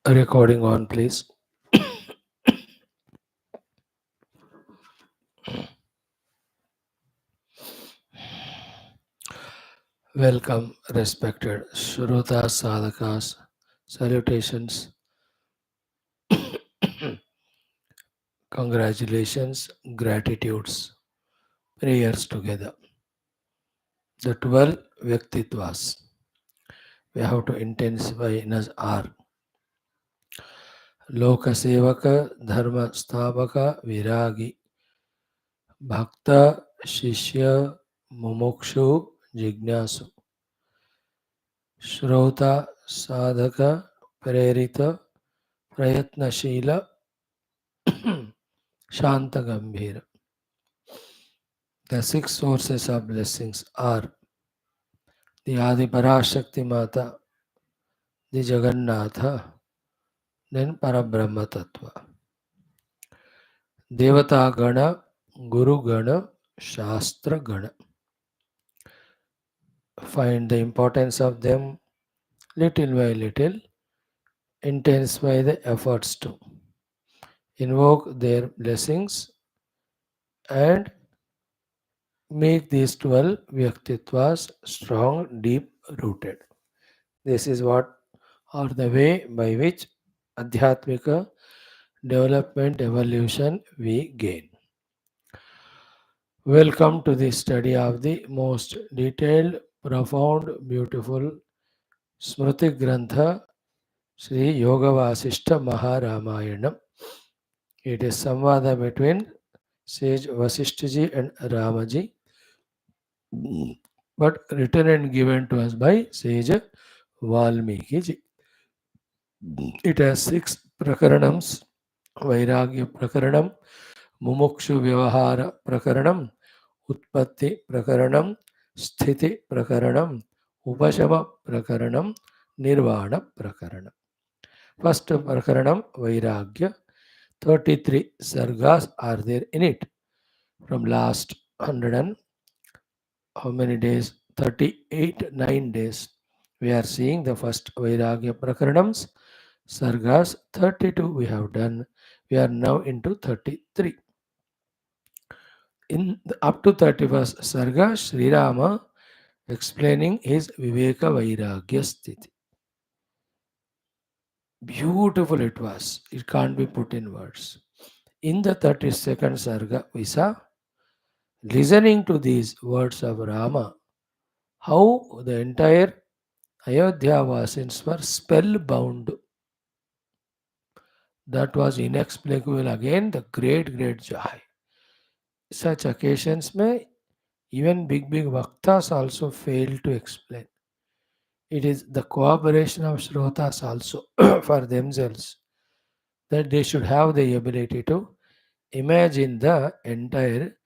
Recording on, please. Welcome, respected Shruta Sadhakas. Salutations, congratulations, gratitudes, prayers together. The 12 Vyaktitvas. We have to intensify in us are Lokasevaka, Dharma Sthapaka, Viragi, Bhakta, Shishya, Mumukshu, Jignasu, Shrota, Sadhaka, Prerita, Prayatnashila, Shantagambhira. The six sources of blessings are the Adi Parashakti Mata, the Jagannatha, then Parabrahma Tattva. Devata Gana, Guru Gana, Shastra Gana. Find the importance of them little by little, intensify the efforts to invoke their blessings and make these 12 Vyaktitvas strong, deep rooted. This is what or the way by which Adhyatmika development evolution we gain. Welcome to the study of the most detailed, profound, beautiful Smriti Grantha Sri Yoga Vaashishtha Maha Ramayanam. It is samvada between sage Vasishthaji and Ramaji, but written and given to us by sage Valmiki ji. It has 6 prakaranams: Vairagya Prakaranam, Mumukshu Vyavahara Prakaranam, Utpatti Prakaranam, Sthiti Prakaranam, Upashama Prakaranam, Nirvana Prakaranam. First Prakaranam, Vairagya. 33 sargas are there in it. From last 100 and how many days? 38, 9 days. We are seeing the first Vairagya Prakaranams. Sargas 32 we have done. We are now into 33. Up to 31st Sarga, Sri Rama explaining his Viveka Vairagya Sthiti. Beautiful it was. It can't be put in words. In the 32nd Sarga, we saw, listening to these words of Rama, how the entire Ayodhya Vasins were spellbound. That was inexplicable. Again, the great, great joy. Such occasions may even big Bhaktas also fail to explain. It is the cooperation of Shrotas also for themselves that they should have the ability to imagine the entire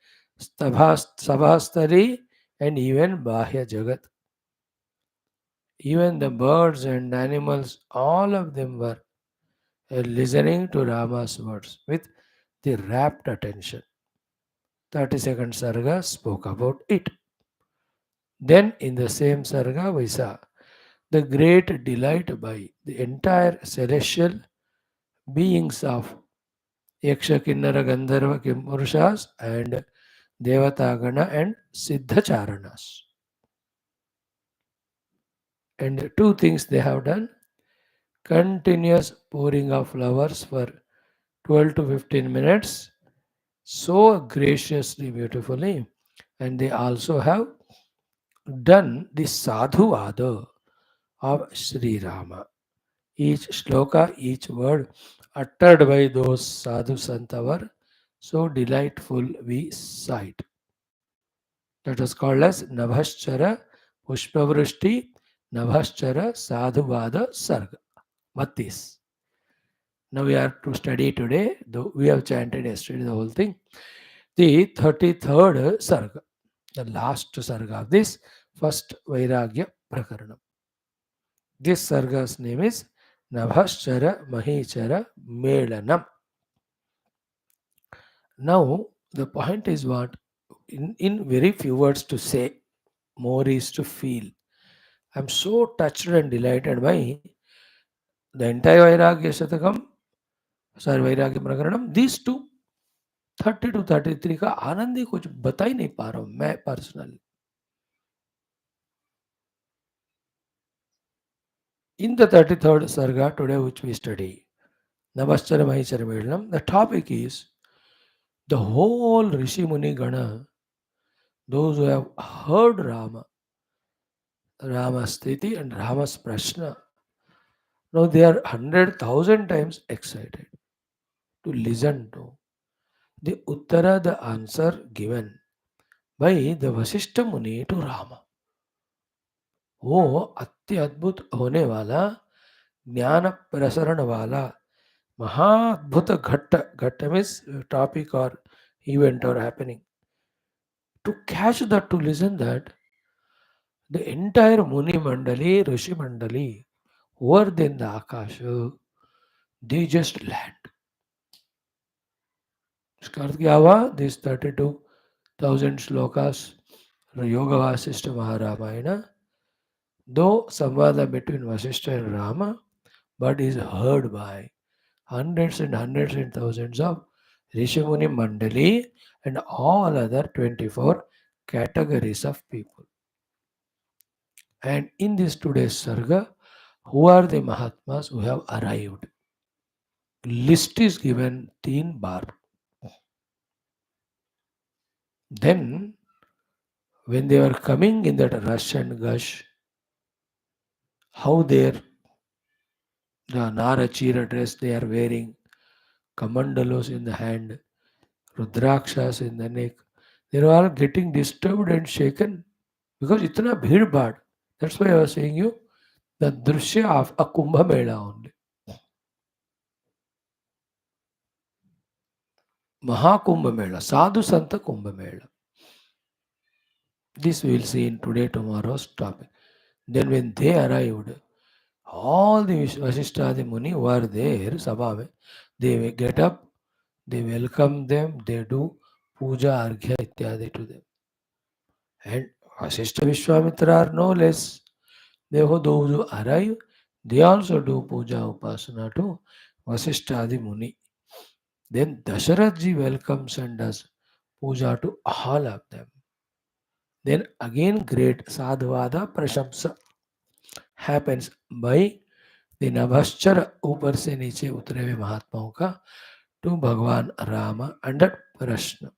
Sabhastari and even Bahya Jagat. Even the birds and animals, all of them were listening to Rama's words with the rapt attention. 32nd Sarga spoke about it. Then in the same Sarga we saw the great delight by the entire celestial beings of Yaksha, Kinnara, Gandharva, Kimpurusas and Devatagana and Siddhacharanas. And two things they have done: continuous pouring of flowers for 12 to 15 minutes, so graciously, beautifully, and they also have done the sadhuvada of Sri Rama. Each shloka, each word uttered by those sadhu santa were so delightful we sight. That was called as NABHASCHARA Pushpavrishti NABHASCHARA Sadhuvada Sarga. What is? Now we are to study today, though we have chanted yesterday the whole thing. The 33rd Sarga, the last Sarga of this first Vairagya Prakaranam. This Sarga's name is NABHASCHARA MAHEECHARA MELANAM. Now the point is what? In very few words to say, more is to feel. I'm so touched and delighted by the entire Vairagya Shatakam, sorry, Vairagya Prakaranam. These two 30 to 33 का आनंद ही कुछ बता ही नहीं पा रहा हूँ मैं personally. In the 33rd Sarga today which we study, NABHASCHARA MAHEECHARA MELANAM, the topic is the whole Rishi Muni Gana, those who have heard Rama, Rama's Sthiti and Rama's Prashna, now they are 100,000 times excited to listen to the Uttara, the answer given by the Vashishtha Muni to Rama. वो अति अद्भुत होने वाला ज्ञान प्रसरण वाला महाअद्भुत घट्ट means topic और event or happening. To catch that, to listen that, the entire Muni Mandali, Rishi Mandali, over in the Akasha, they just land. इसका अर्थ क्या हुआ? These 32,000 shlokas Yoga Vaashishtha Maharamayana, though samvada between Vasishtha and Rama, but is heard by hundreds and thousands of Rishimuni Mandali and all other 24 categories of people. And in this today's Sarga, who are the Mahatmas who have arrived? List is given 3 bar. Then, when they were coming in that rush and gush, how their the Narachira dress they are wearing, Kamandalos in the hand, Rudrakshas in the neck, they are all getting disturbed and shaken because itna bhid bad. That's why I was saying you the drishya of a Kumbh Mela only. Maha Kumbh Mela, Sadhu Santa Kumbh Mela. This we will see in today, tomorrow's topic. Then when they arrived, all the Vashishtha, the Muni were there, Sabha mein. They will get up, they welcome them, they do puja, arghya, ityadi to them. And Vashishtha Vishwamitra are no less. Therefore, those who arrive, they also do puja, upasana to Vashishtha, the Muni. Then Dasharatha welcomes and does puja to all of them. Then again great sadhvada prashamsa happens by the नभश्चर ऊपर से नीचे उतरे हुए महात्माओं का to Bhagwan Rama under Prashna.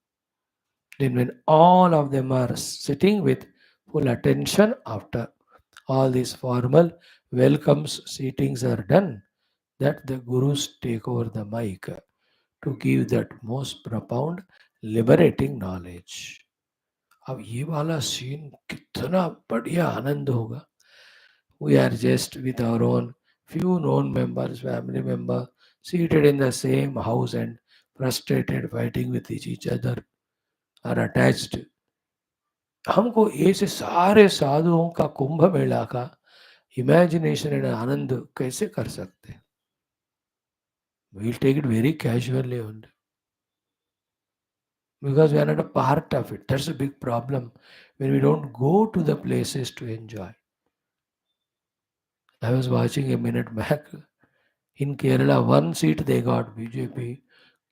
Then when all of them are sitting with full attention after all these formal welcomes, seatings are done, that the Gurus take over the mic to give that most profound liberating knowledge. अब ये वाला scene कितना बढ़िया आनंद होगा. We are just with our own few known members, family member, seated in the same house and frustrated, fighting with each other, are attached. हमको ऐसे सारे साधुओं का कुंभ मेला का इमेजिनेशन एंड आनंद कैसे कर सकते हैं? We'll take it very casually only. Because we are not a part of it. That's a big problem when we don't go to the places to enjoy. I was watching a minute back. In Kerala, one seat they got BJP.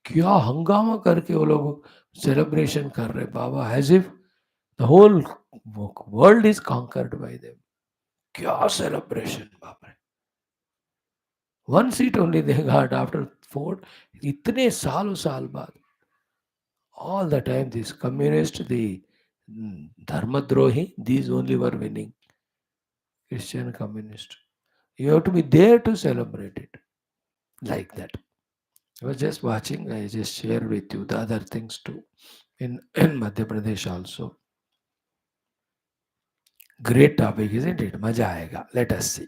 क्या हंगामा करके वो लोग celebration कर रहे बाबा, as if the whole world is conquered by them. क्या celebration बाप रे. One seat only they got after 4 इतने साल बाद. All the time this communist, the Dharmadrohi, these only were winning. Christian communist. You have to be there to celebrate it. Like that. I was just watching, I just share with you the other things too. In Madhya Pradesh also. Great topic, isn't it? Maja aayega. Let us see.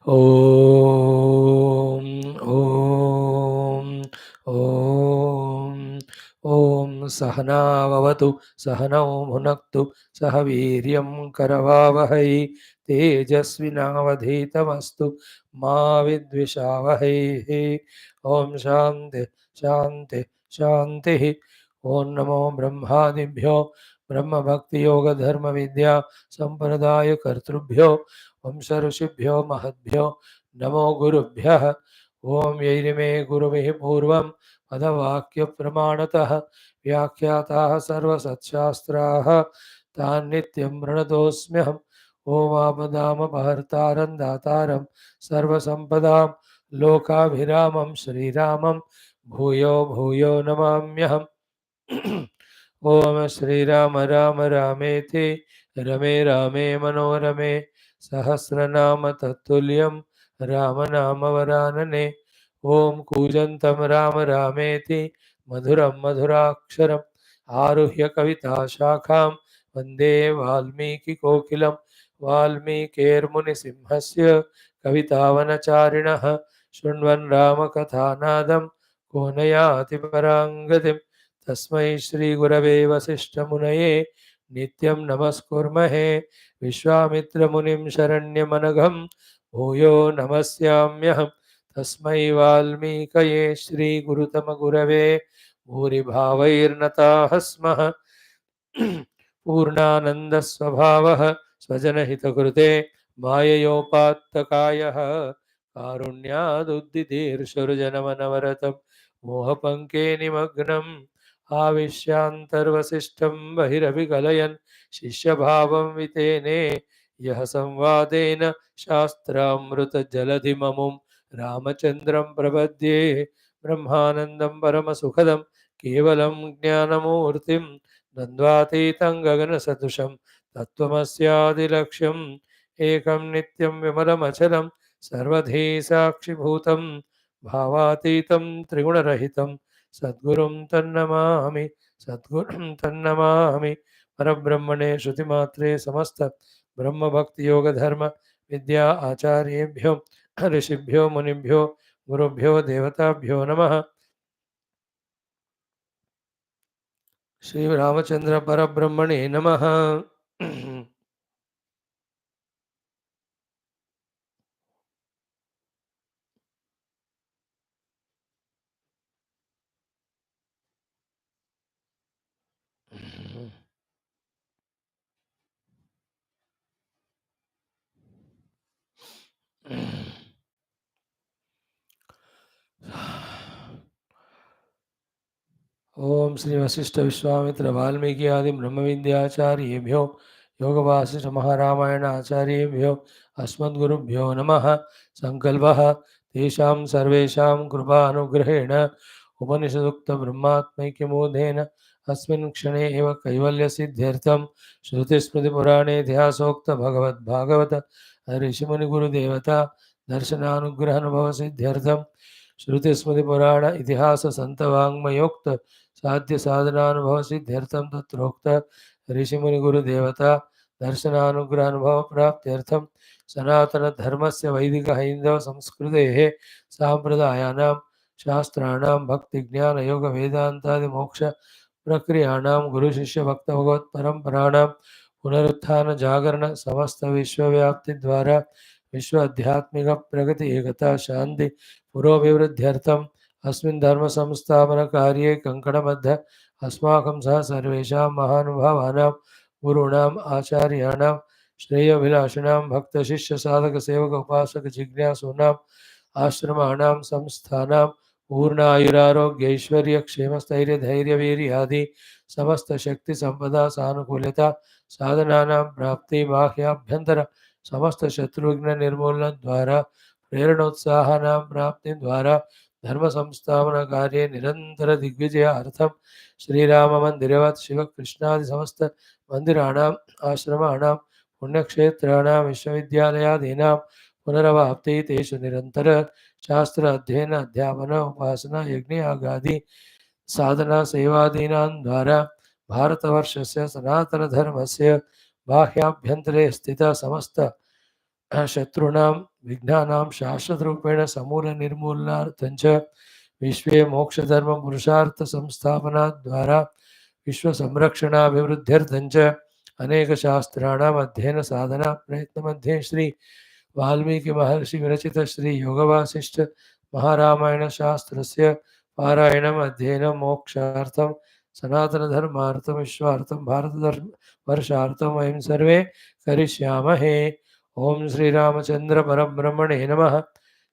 Om, Om, Om, Om Sahana Vavatu, Sahanau Bhunaktu, Sahaviryam Karavavahai, Tejasvinavadhitamastu, Ma Vidvishavahai, Om Shanti, Shanti, Shanti, Om Namo Brahmadibhyo, ब्रह्म भक्ति योग धर्म विद्या संप्रदाय कर्तृभ्यो वंश ऋषिभ्यो महद्भ्यो नमो गुरुभ्यः। ओम यैरिमे गुरुभिः पूर्वं पदवाक्य प्रमाणतः व्याख्याताः सर्वसत्शास्त्राः तान् नित्यं प्रणतोऽस्म्यहम्। ओम आपदामपहर्तारं दातारं सर्वसम्पदां लोकाभिरामं श्रीरामं भूयो भूयो नमाम्यहम्। ओम श्रीराम राम रामेति रमे रामे मनोरमे सहस्रनाम तत्तुल्यं राम वरानने। ओम कूजन्तं राम रामेति मधुरं मधुराक्षरम् आरुह्य कविता शाखां वन्दे वाल्मीकि कोकिलं वाल्मीकिर्मुनिसिंहस्य कवितावनचारिणः शृण्वन् रामकथानादं को न याति परां गतिम्। तस्मै श्रीगुरवे वसिष्ठमुनये नित्यं नमस्कुर्महे। विश्वामित्रमुनिं शरण्यमनघं भूयो नमस्याम्यहम्। तस्मै वाल्मीकये श्रीगुरुतमगुरवे भूरिभावैर्नताः स्मः। पूर्णानन्दस्वभावः स्वजनहितकृते माययोपात्तकायः कारुण्यादुद्दिदीर्षुर्जनमनवरतं मोहपङ्के निमग्नम् आविश्यान्तर्वसिष्ठं बहिरभिकलयन् शिष्यभावं वितेने यः संवादेन शास्त्रामृतजलधिममुं रामचन्द्रं प्रपद्ये। ब्रह्मानन्दं परमसुखदं केवलं ज्ञानमूर्तिं द्वन्द्वातीतं गगनसदृशं तत्त्वमस्यादिलक्ष्यम् एकं नित्यं विमलमचलं सर्वधी साक्षिभूतं भावातीतं त्रिगुणरहितं सद्गुरुं तन्नमामि सद्गुरुं तन्नमामि। परब्रह्मणे श्रुतिमात्रे समस्त ब्रह्म भक्ति योग धर्म विद्या आचार्येभ्यो ऋषिभ्यो मुनिभ्यो गुरुभ्यो देवताभ्यो नमः। श्री रामचंद्र परब्रह्मणे नमः। ओम श्री वशिष्ठ विश्वामित्र वाल्मीकि आदि ब्रह्म विद्याचार्येभ्यो योग वासिष्ठ महारामायण आचार्येभ्यो अस्मद्गुरुभ्यो नमः। संकल्पः तेषां सर्वेषां कृपानुग्रहेण उपनिषदुक्त ब्रह्मात्मैक्यमोधेन अस्मिन् क्षणे एव कैवल्यसिद्ध्यर्थं श्रुतिस्मृतिपुराणे इतिहासोक्त भगवद्भागवत ऋषिमुनिगुरुदेवता दर्शनानुग्रहानुभवसिद्ध्यर्थं श्रुतिस्मृतिपुराण इतिहास संतवाङ्मयोक्त साध्य साधनानुभव सिद्ध्यर्थम तत्रोक्त ऋषिमुनि गुरुदेवता दर्शनानुग्रहानुभव प्राप्त्यर्थम सनातन धर्मस्य वैदिक हैंदव संस्कृतेः सांप्रदायानां शास्त्राणां भक्ति ज्ञान योग वेदांतादि मोक्ष प्रक्रियाणां गुरु शिष्य भक्त भगवत परंपराणां पुनरुत्थान जागरण समस्त विश्वव्याप्ति द्वारा विश्व आध्यात्मिक प्रगति एकता शांति पुरोभिवृद्ध्यर्थम् अस्मिन् धर्म संस्थापन कार्ये कंकणबद्ध अस्माकं सह सर्वेषां महानुभावानां गुरूणाम् आचार्याणां श्रेयोभिलाषिणां भक्त शिष्य साधक सेवक उपासक जिज्ञासूनाम् आश्रमाणां संस्थानां पूर्णायुरारोग्य ऐश्वर्य क्षेम स्थैर्य धैर्य वीर्यादि समस्त शक्ति संपदा सानुकूलता साधनानां प्राप्ति बाह्याभ्यंतर समस्त शत्रुघ्न निर्मूलन द्वारा प्रेरणोत्साहनां प्राप्ति द्वारा धर्म संस्थापन कार्य निरंतर दिग्विजयार्थम श्रीराम मंदिरवत् शिव कृष्णादि समस्त मंदिराणाम् आश्रमाणां पुण्यक्षेत्राणां विश्वविद्यालयादीनां पुनरवाप्ति तेषु निरंतर शास्त्र अध्ययन अध्यापन उपासना यज्ञ यागादि साधना सेवादीनां द्वारा भारतवर्षस्य सनातन धर्मस्य बाह्याभ्यन्तरे स्थिता समस्त शत्रूणां विघ्नानां शाश्वतरूपेण समूल निर्मूलनार्थं च विश्वे मोक्षधर्म पुरुषार्थ संस्थापनाद्वारा विश्व संरक्षणाभिवृद्ध्यर्थं च अनेक शास्त्राणाम् अध्ययन साधना प्रयत्न मध्ये श्री वाल्मीकि महर्षि विरचित श्री योग वासिष्ठ महारामायण शास्त्रस्य पारायणम् अध्ययनं मोक्षार्थं सनातन धर्मार्थम विश्वार्थम भारत धर्म वर्षार्थम वयं सर्वे करिष्यामहे। ओम श्री रामचंद्र परब्रह्मणे नमः।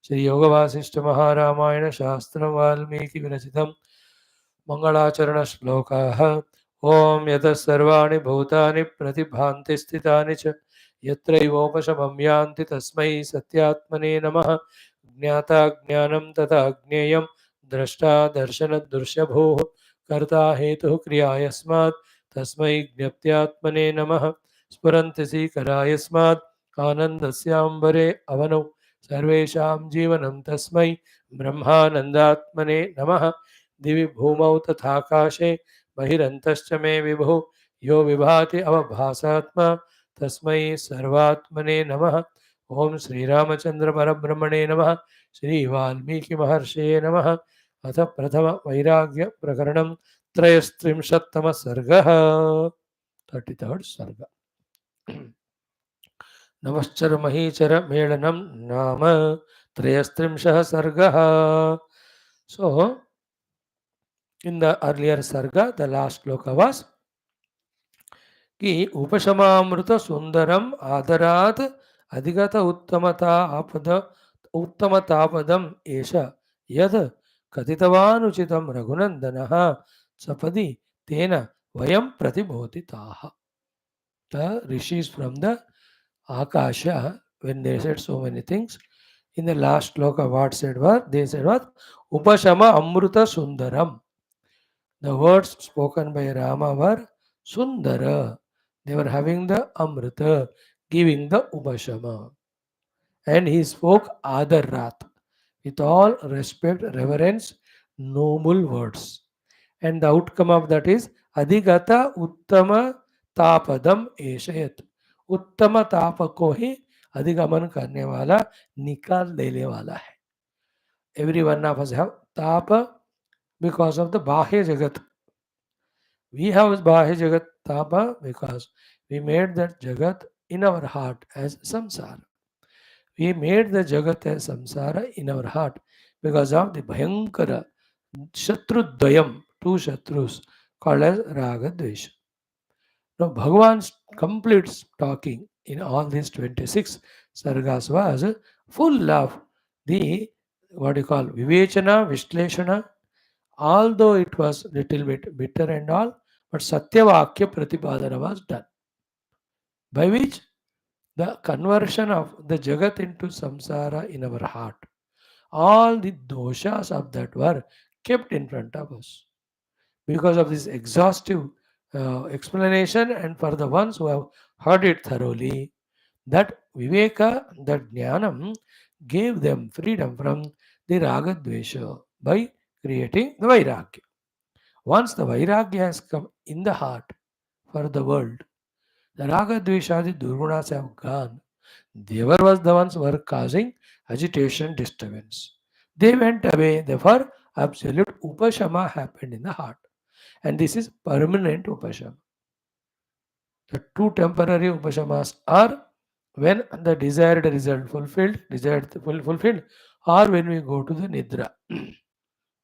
श्री योग वासिष्ठ महारामायण शास्त्र वाल्मीकि विरचितम् मंगलाचरण श्लोकाः। ओम यतः सर्वाणि भूतानि प्रतिभान्ति स्थितानि च यत्रैवोपशमं यान्ति तस्मै सत्यात्मने नमः। ज्ञाता ज्ञानं तथा ज्ञेयं द्रष्टा दर्शनदृश्यभूः कर्ता हेतुः क्रिया यस्मात् तस्मै ज्ञप्त्यात्मने नमः। स्फुरन्ति सीकरायस्मात् आनन्दस्याम्बरे अवनौ सर्वेषां जीवनं तस्मै ब्रह्मानन्दात्मने नमः। दिवि भूमौ तथाकाशे बहिरन्तश्च मे विभुः यो विभाति अवभासात्मा तस्मै सर्वात्मने नमः। ओम श्रीरामचंद्र परब्रह्मणे नमः। श्री वाल्मीकि महर्षये नमः। अथ प्रथम वैराग्य प्रकरणं त्रयस्त्रिंशत्तमः सर्गः। 33rd सर्ग। नमश्चर महीचर मेलनं नाम त्रयस्त्रिंशः सर्गः. So in the earlier sarga, the last shloka was कि उपशमामृत सुंदरम आदरात अधिगत उत्तमतापदम एष यद कथितवानुचितं रघुनंदनः सपदि तेन वयं प्रतिबोधिताः. The rishis from the Akasha, when they said so many things, in the last shloka what said was, they said what? Upashama Amruta Sundaram. The words spoken by Rama were Sundara. They were having the Amrita, giving the Upashama. And he spoke Adarat, with all respect, reverence, noble words. And the outcome of that is Adhigata Uttama Tapadam Eshayat. उत्तम ताप को ही अधिगमन करने वाला, निकाल देने वाला है. Every one of us have tapa because of the Bahya Jagat. We have Bahya Jagat tapa because we made that Jagat in our heart as samsara. We made the Jagat as samsara in our heart because of the Bhayankara Shatrudvayam, two Shatrus called as Raga Dvesha. Now Bhagavan's complete talking in all these 26 sargas was full of the what you call Vivechana, Vishleshana, although it was little bit bitter and all, but Satyavakya Pratipadana was done, by which the conversion of the Jagat into samsara in our heart, all the doshas of that were kept in front of us. Because of this exhaustive explanation, and for the ones who have heard it thoroughly, that Viveka, that Jnanam, gave them freedom from the Raga Dvesha by creating the Vairagya. Once the Vairagya has come in the heart for the world, the Raga Dveshadi Durgunas have gone. They was the ones who were causing agitation, disturbance. They went away, therefore absolute Upashama happened in the heart. And this is permanent Upashama. The two temporary Upashamas are when the desired result fulfilled, or when we go to the Nidra.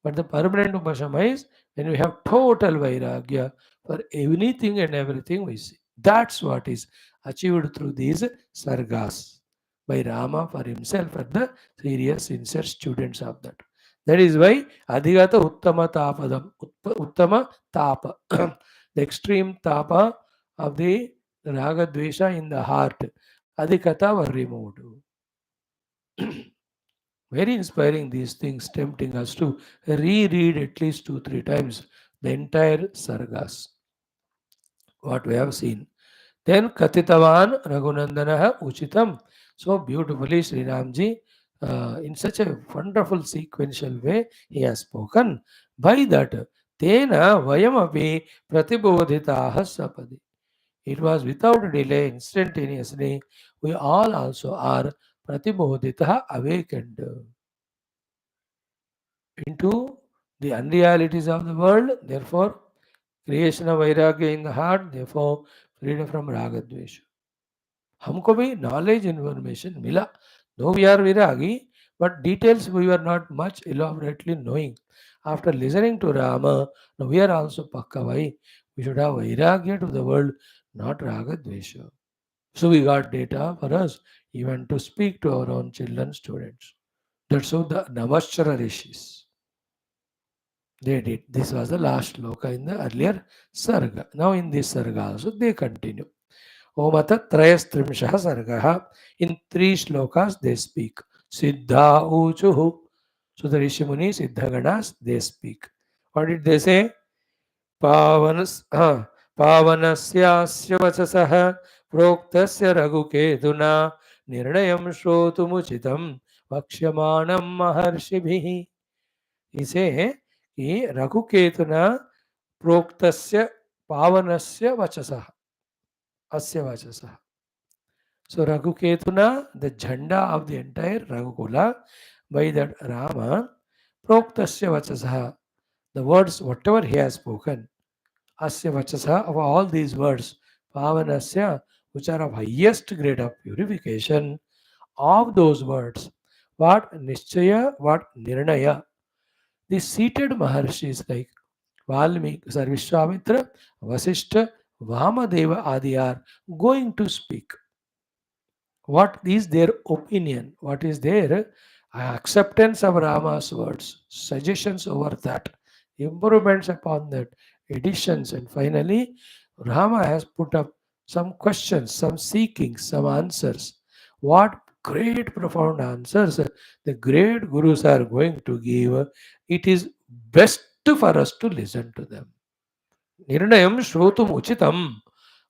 But the permanent Upashama is when we have total Vairagya for anything and everything we see. That's what is achieved through these sargas by Rama for himself and the serious, sincere students of that. That is why Adhigata Uttama Tapadam, Uttama Tapa, the extreme Tapa of the Raga Dvesha in the heart, Adhikata were removed. Very inspiring, these things, tempting us to reread at least 2-3 times the entire sargas, what we have seen. Then Katitavan Raghunandana Uchitam. So beautifully Sri Ramji, in such a wonderful sequential way, he has spoken. By that, Tena Vayamapi Pratibodhitaha Sapadi. It was without delay, instantaneously, we all also are Pratibodhitaha, awakened into the unrealities of the world. Therefore, creation of Vairagya in the heart, therefore, freedom from Raga Dvesha. हमको भी knowledge information मिला. Though we are विरागी, But details we were not much elaborately knowing. After listening to Rama, now we are also Pakkavai. We should have Vairagya to the world, not Raga Dvesha. So we got data for us, even to speak to our own children, students. That's how the NABHASCHARA rishis they did. This was the last sloka in the earlier sarga. Now in this sarga also they continue. Omata trayastrimshaha sargaha. In three slokas they speak. Siddha uchuhu. So the Rishi Muni, Siddha Ganas, they speak. What did they say? Pavanas, Pavanasya vachasah प्रोक्तस्य रघुकेतुना निर्णयं श्रोतुमुचितं वक्ष्यमाणं महर्षिभिः. इसे कि रघुकेतुना प्रोक्तस्य पावनस्य वचसः अस्य वचसः. So Raghuketuna, the jhanda of the entire Raghukula, by that Rama, proktasya vachasaha, the words whatever he has spoken, asya vachasaha, of all these words, pavanasya, which are of highest grade of purification, of those words, what nischaya, what nirnaya, the seated maharshis like Valmiki, Vishwamitra, Vaashishtha, Vamadeva Adi are going to speak. What is their opinion? What is their acceptance of Rama's words, suggestions over that, improvements upon that, additions, and finally, Rama has put up some questions, some seeking, some answers. What great, profound answers the great gurus are going to give. It is best for us to listen to them. Nirnayam shrotum uchitam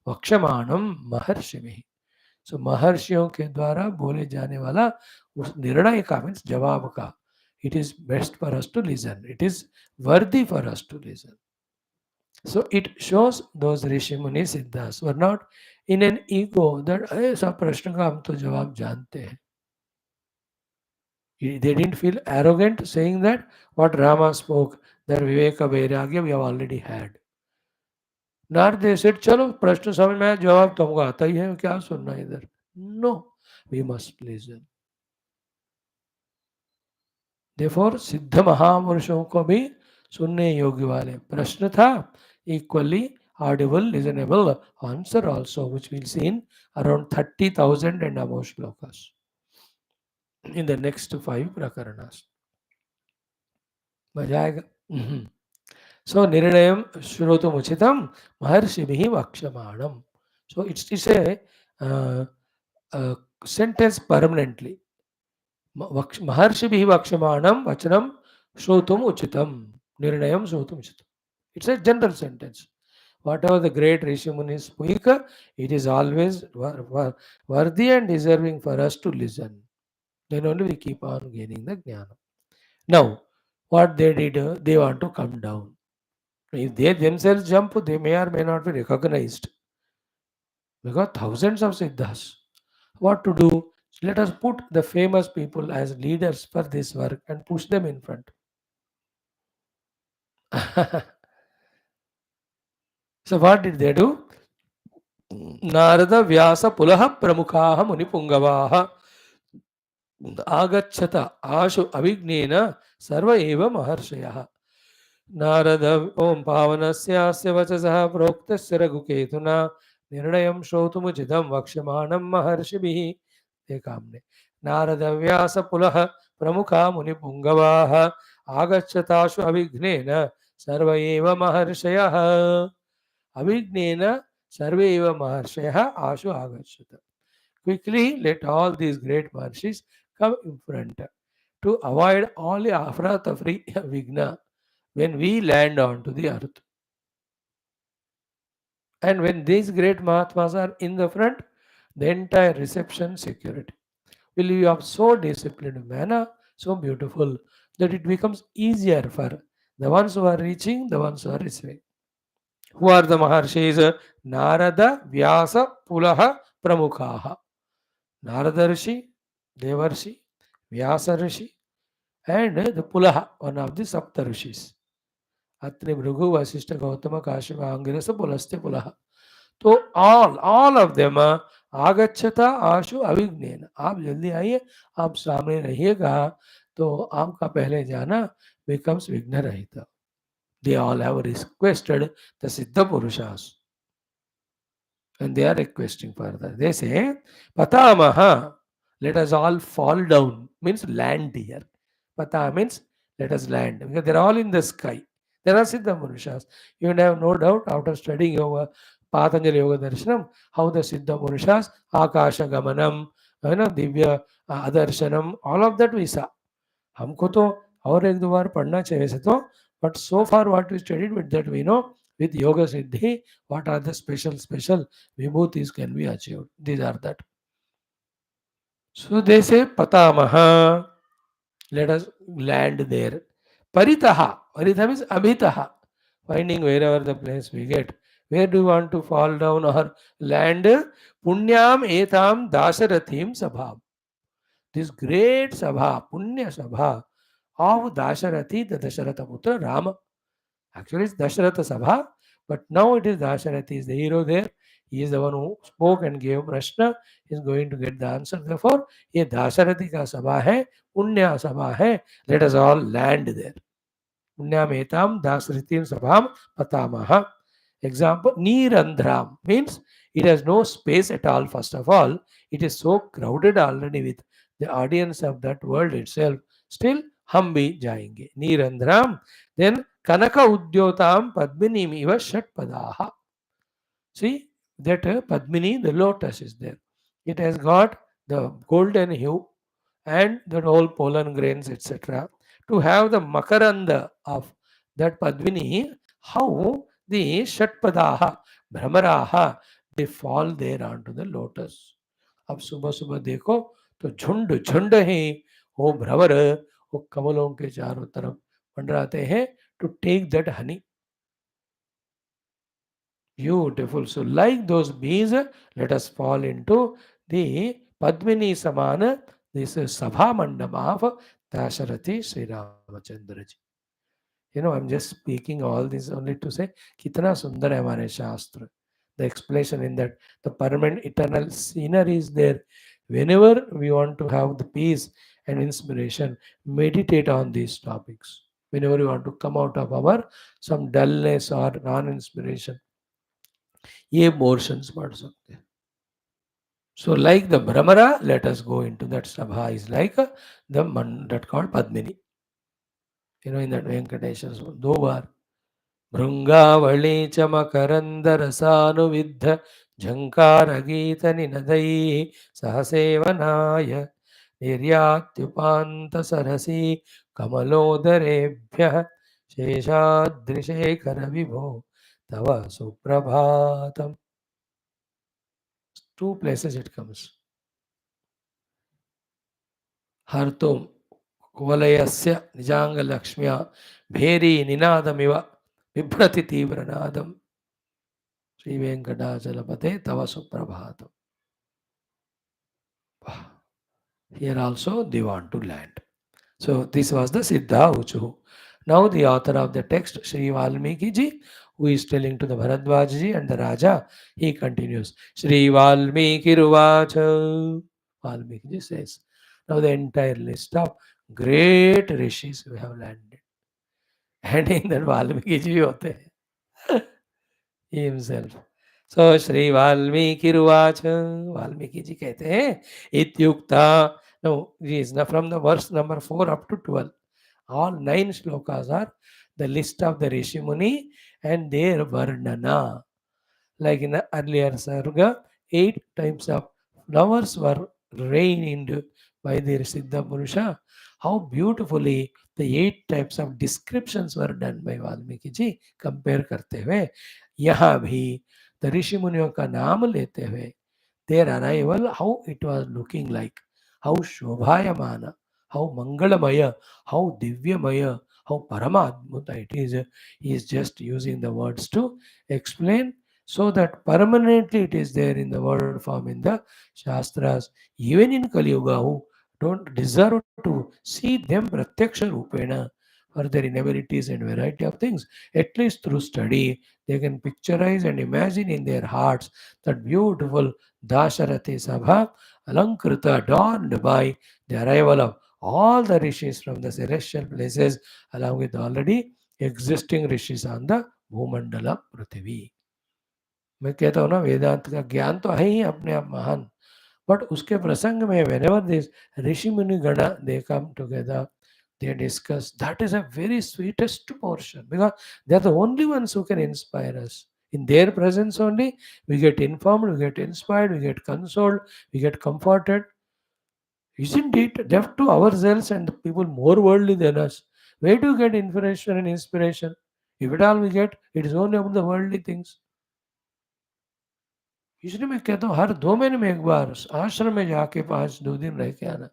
vakshamanam maharshimi. सो महर्षियों के द्वारा बोले जाने वाला उस निर्णय का means जवाब का it is best for us to listen it is worthy for us to listen so it shows those rishi muni सिद्धास were not in an ego that सब प्रश्न का हम तो जवाब जानते हैं they didn't feel arrogant saying that what Rama spoke that Viveka Vairagya we have already had. Nor they said, चलो प्रश्न समझ में आया जवाब तो हमको आता ही है क्या सुनना इधर. No, we must listen. Therefore सिद्ध महापुरुषों को भी सुनने योग्य वाले प्रश्न था equally audible, listenable answer also which we'll see in around 30,000 and above shlokas in the next 5 prakaranas. मजा आएगा. So निर्णयम श्रोतुमुचितम महर्षिभिः वक्ष्यमाणम. So it's a sentence permanently. Maharshibihi vakshamanam vachanam shrotum uchitam. Nirnayam shrotum uchitam. It's a general sentence. Whatever the great Rishi Munis speak, it is always worthy and deserving for us to listen. Then only we keep on gaining the jnana. Now, what they did, they want to come down. If they themselves jump, they may or may not be recognized. Because thousands of siddhas. What to do? Let us put the famous people as leaders for this work and push them in front. So what did they do? Narada Vyasa Pulaha Pramukhaha Munipungavaha Agachata Ashu Avignena Sarva Eva Maharshayaha. Narada Om Pavanasya Vachasah Proktasya Raghuketuna Nirnayam Shotumuchidam Vakshamanam Maharshibihi. Dekamne. Narada Vyasa Pulaha Pramukha Munipungavaha Agachatashu Avignena Sarva Eva Maharshayaha. Avignena Sarva Eva Maharshayaha Ashu Agachata. Quickly let all these great Maharshis come in front to avoid all the afra-tafri vigna when we land onto the earth. And when these great Mahatmas are in the front, the entire reception security will be of so disciplined manner, so beautiful, that it becomes easier for the ones who are reaching, the ones who are receiving. Who are the Maharshis? Narada, Vyasa, Pulaha, Pramukhaha. Narada Rishi, Devarshi, Vyasa Rishi, and the Pulaha, one of the Sapta Rishis. Atri, Bhrigu, Vaashishtha, Gautama, Kashyapa, Angirasa, Pulastya, Pulaha. So all of them are आगच्छता आशु अविघ्नेन, आप जल्दी आइए, आप सामने रहिएगा तो आपका पहले जाना becomes विघ्न रहित. They all have requested the Siddha Purushas. And they are requesting further. They say, Patamaha, let us all fall down, means land here. Pata means let us land, because they're all in the sky. There are Siddha Purushas. You will have no doubt after studying Yoga, Patanjali Yoga Darshanam, how the Siddha Purushas, Akasha Gamanam, Divya Adarshanam, all of that we saw. हमको तो और एक दो बार पढ़ना चाहिए वैसे तो, but so far what we studied with that we know with yoga siddhi what are the special vibhutis can be achieved. These are that. So they say patamaha, let us land there. Paritaha means abhitaha, finding wherever the place we get. Where do you want to fall down or land? Punyam etam dasarathim sabha. This great sabha, punya sabha of Dasharathi, the Dasharatha Putra, Rama. Actually, it's Dasharatha Sabha, but now it is Dasharathi is the hero there. He is the one who spoke and gave Prashna. He is going to get the answer. Therefore, ये दाशरथी का सभा है, पुण्य सभा है. Let us all land there. पुण्यामेताम दाशरथीम सभाम पतामह. Example, Nirandhram means it has no space at all. First of all, it is so crowded already with the audience of that world itself. Still, हम भी जाएंगे. Nirandhram. Then Kanaka Udyotam Padminim Iva Shatpadaha. See that Padmini, the lotus is there. It has got the golden hue and the whole pollen grains, etc. To have the makaranda of that Padmini, how the Shatpadaha, Brahmaraha, they fall there onto the lotus. अब सुबह सुबह देखो तो झुंड झुंड ही वो भ्रमर वो कमलों के चारों तरफ मंडराते हैं to take that honey. Beautiful. So, like those bees, let us fall into the Padmini Samana, this is Sabha Mandama of Dasharathi Sri Ramachandraji. I'm just speaking all this only to say, Kitna Sundar hai hamare Shastra. The explanation in that, the permanent eternal scenery is there. Whenever we want to have the peace and inspiration, meditate on these topics. Whenever you want to come out of our some dullness or non-inspiration, ये portions पढ़ सकते हैं. So like the Brahmara, let us go into that Sabha is like the that called Padmini. In that Venkateshwara, दो बार भृंगावली च मकरंद रसानुविद्ध झंकार गीत निनदैः सहसेवनाय निर्यात्युपान्त Cersei कमलोदरेभ्यः शेषाद्रिशेखर विभो तव सुप्रभातम्. Two places it comes. Hartum Kuvalayasya Nijanga Lakshmiya Bheri Ninadamiva Vibhrati Tivranadam Sri Venkatachalapate Tava Suprabhatam. Here also they want to land. So this was the Siddha Uchu. Now the author of the text, Shri Valmiki ji, who is telling to the Bharadwaj ji and the Raja, he continues. Shri Valmiki Ruvacha. Valmiki ji says. Now the entire list of great rishis we have landed. And in that Valmiki ji hote hai. He himself. So Shri Valmiki Ruvacha. Valmiki ji कहते हैं Ityukta. No, he is from the verse number 4 up to 12. All 9 shlokas are the list of the Rishi Muni and their Varnana. Like in the earlier Sarga, 8 types of flowers were rained by the Siddha Purusha. How beautifully the 8 types of descriptions were done by Valmiki ji. Compare करते हुए यहाँ भी the ऋषि मुनियों का नाम लेते हुए their arrival, how it was looking like, how shobhayamana, how mangalamaya, how divyamaya, how paramadmuta it is. He is just using the words to explain so that permanently it is there in the word form in the Shastras. Even in Kali Yuga, who don't deserve to see them pratyaksha rupena. or their inabilities and variety of things. At least through study, they can picturize and imagine in their hearts that beautiful Dasharati Sabha, Alankrita, adorned by the arrival of all the rishis from the celestial places, along with already existing rishis on the Bhumandala Prithvi. मैं कहता हूँ ना, वेदांत का ज्ञान तो है ही अपने आप महान, बट उसके प्रसंग में whenever this ऋषि मुनि गणा they come together, they discuss, that is a very sweetest portion, because they are the only ones who can inspire us. In their presence only we get informed, we get inspired, we get consoled, we get comforted. Isn't it left to ourselves and the people more worldly than us? Where do you get information and inspiration? If at all we get, it is only about the worldly things. इसलिए मैं कहता हूँ हर 2 महीने में एक बार आश्रम में जाके 5-2 दिन रह के आना,